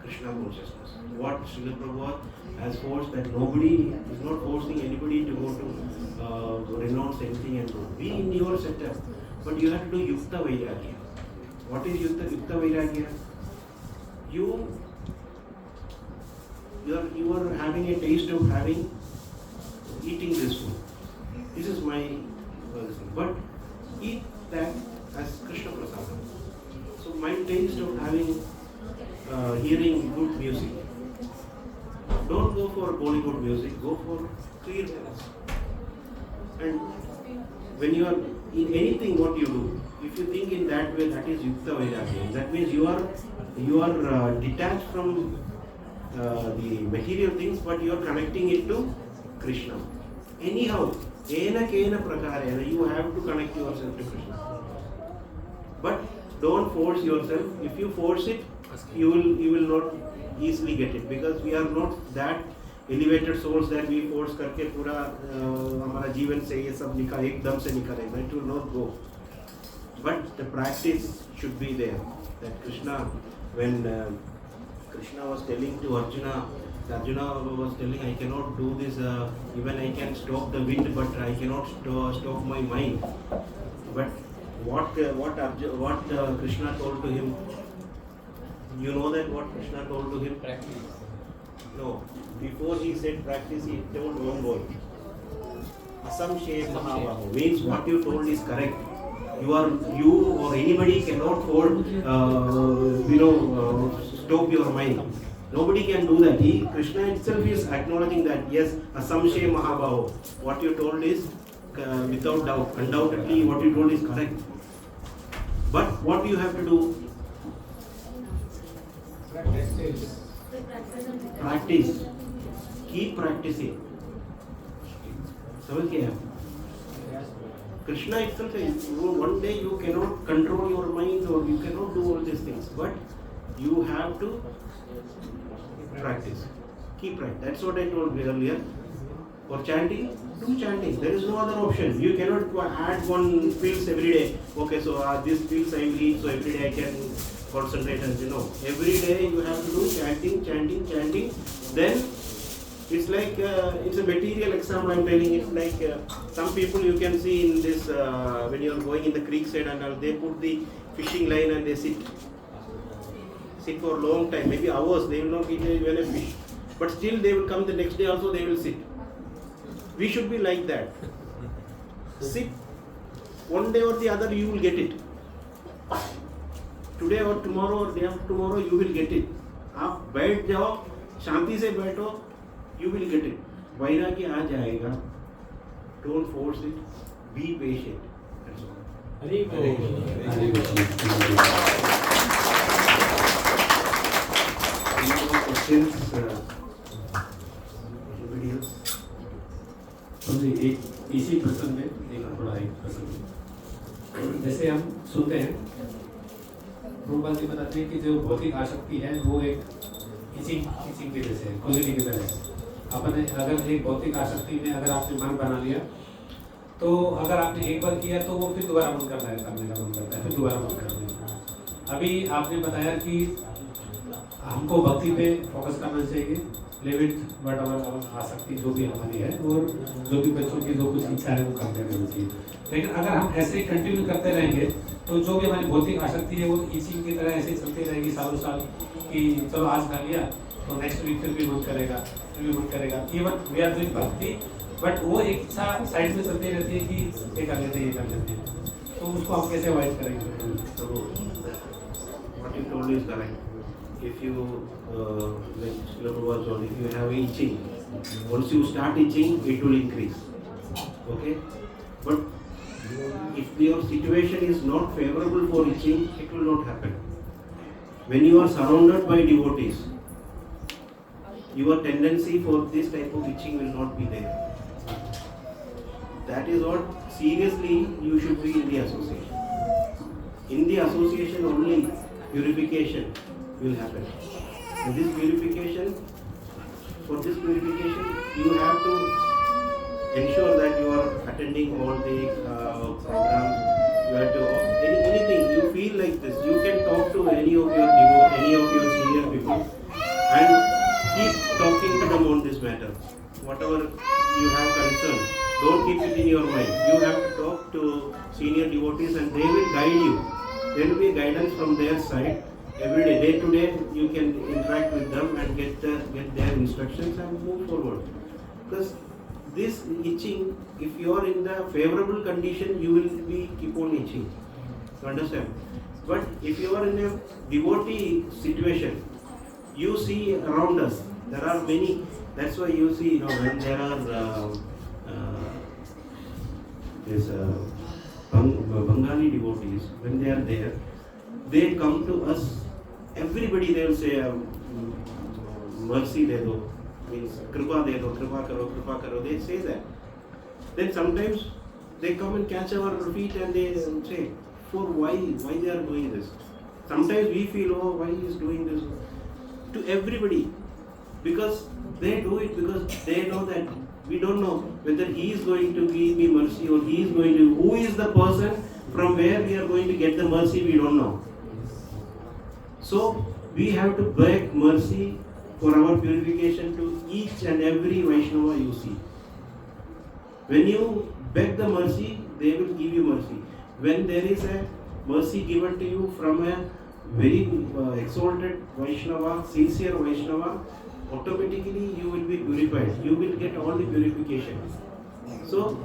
Krishna consciousness. What Srila Prabhupada has forced, that nobody is not forcing anybody to go to renounce anything and go. Be in your setup, but you have to do Yukta Vairagya. What is Yukta Vairagya? You are having a taste of eating this food. This is my but eat that as Krishna Prasadam. So my taste of hearing good music. Don't go for Bollywood music, go for clear voice. And when you are in anything what you do, if you think in that way, that is Yukta Vairagya. That means you are detached from the material things, but you are connecting it to Krishna. Anyhow, ena kena prakarena, you have to connect yourself to Krishna. But don't force yourself. If you force it, you will not easily get it, because we are not that elevated souls that we force करके पूरा हमारा जीवन से ये सब निकाल एकदम से निकालेगा. It will not go. But the practice should be there. That Krishna, when Krishna was telling to Arjuna was telling, I cannot do this. Even I can stop the wind, but I cannot stop my mind. But what Krishna told to him? You know that what Krishna told to him? Practice. No. Before he said practice, he told one word. Asamshe Mahabaho. Means what you told is correct. You or anybody cannot hold, stop your mind. Nobody can do that. Krishna itself is acknowledging that, yes, Asamshe Mahabaho. What you told is without doubt. Undoubtedly, what you told is correct. But what you have to do? Practice. Keep practicing. समझ गए? Krishna itself says, one day you cannot control your mind or you cannot do all these things, but you have to practice. Keep practice. That's what I told earlier. For chanting, do chanting. There is no other option. You cannot add one pills every day. Okay, so this pills I will eat, so every day I can concentrate and every day you have to do chanting. Then it's like it's a material example I'm telling. It's like some people you can see in this when you are going in the creek side and all, they put the fishing line and they sit for a long time, maybe hours. They will not eat even a fish, but still they will come the next day also. They will sit. We should be like that. Sit, one day or the other you will get it. Today or tomorrow or day after tomorrow you will get it. आप बैठ जाओ, शांति से बैठो, you will get it. वैराग्य आ जाएगा. Don't force it. Be patient. That's all. Hari बोल. Any more questions? Anybody else? तो एक इसी प्रसंग में एक बड़ा एक प्रसंग, जैसे हम सुनते हैं प्रभुपाद जी बताते हैं कि जो भौतिक आसक्ति है वो एक इचिंग के जैसे है, खुजली की तरह है. अपने अगर एक भौतिक आसक्ति में अगर आपने मन बना लिया तो अगर आपने एक बार किया तो वो फिर दोबारा मन करता है, करने का मन करता है, फिर दोबारा मन करता है. अभी आपने बताया कि हमको भक्ति पे फोकस करना चाहिए, लिव इट वट एवर आसक्ति जो भी हमारी है और जो भी बच्चों की जो कुछ इच्छा है वो करते रहना चाहिए. लेकिन अगर हम ऐसे ही कंटिन्यू करते रहेंगे तो जो भी हमारी भौतिक आसक्ति है वो इसी की तरह ऐसे चलती रहेगी सालों साल, कि चलो आज कर लिया तो नेक्स्ट वीक फिर भी मन करेगा, फिर भी मन करेगा. इवन वी आर डूइंग भक्ति बट वो एक इच्छा साइड में चलती रहती है कि ये कर लेते हैं, ये कर लेते हैं. तो उसको हम कैसे अवॉइड करेंगे? So, what you told is correct. If you, like Srimad Bhagvatam, if you have itching, once you start itching, it will increase. Okay? But if your situation is not favorable for itching, it will not happen. When you are surrounded by devotees, your tendency for this type of itching will not be there. That is what seriously you should be in the association. In the association only purification will happen. And this purification, for this purification, you have to ensure that you are attending all the programs. You have to anything you feel like this. You can talk to any of your senior people and keep talking to them on this matter. Whatever you have concern, don't keep it in your mind. You have to talk to senior devotees and they will guide you. There will be guidance from their side. Every day to day, you can interact with them and get their instructions and move forward. Because this itching, if you are in the favorable condition, you will be keep on itching. You understand? But if you are in a devotee situation, you see around us, there are many. That's why you see, when there are this Bengali devotees, when they are there, they come to us. Everybody they will say, mercy de do, means kripa de do, kripa karo. They say that. Then sometimes they come and catch our feet and they say, for why they are doing this. Sometimes we feel, oh, why he is doing this to everybody, because they do it because they know that we don't know whether he is going to give me mercy or he is going to, who is the person from where we are going to get the mercy, we don't know. So we have to beg mercy for our purification to each and every Vaishnava you see. When you beg the mercy, they will give you mercy. When there is a mercy given to you from a very exalted Vaishnava, sincere Vaishnava, automatically you will be purified. You will get all the purification. So,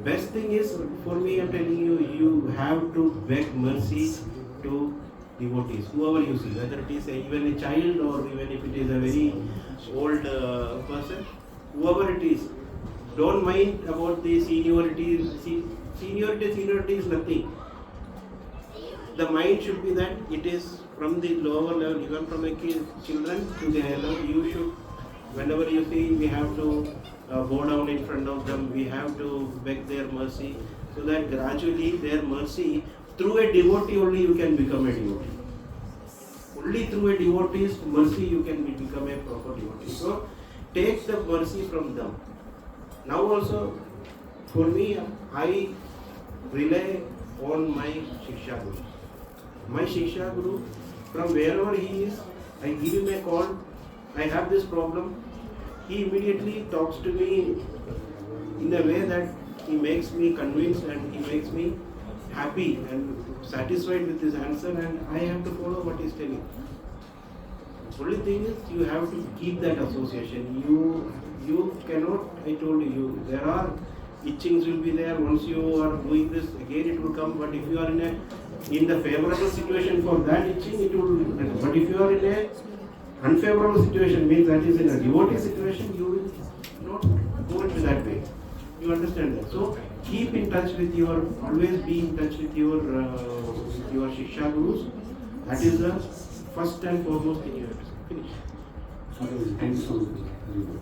best thing is, for me I am telling you, you have to beg mercy to devotees, whoever you see, whether it is even a child or even if it is a very old person, whoever it is. Don't mind about the seniority. Seniority is nothing. The mind should be that it is from the lower level, even from the children to the higher level. You should, whenever you see, we have to bow down in front of them. We have to beg their mercy, so that gradually their mercy, through a devotee only you can become a devotee. Only through a devotee's mercy you can become a proper devotee. So take the mercy from them. Now also, for me, I rely on my Shiksha Guru. My Shiksha Guru, from wherever he is, I give him a call. I have this problem. He immediately talks to me in a way that he makes me convinced and he makes me happy and satisfied with his answer, and I have to follow what he is telling. Only thing is, you have to keep that association. You cannot, I told you, there are itchings will be there. Once you are doing this, again it will come. But if you are in the favorable situation for that itching, it will be better. But if you are in a unfavorable situation, means that is in a devotee situation, you will not go into that way. You understand that? So keep in touch with always be in touch with your Shiksha Gurus. That is the first and foremost thing you have to finish. Thanks so much. Very good.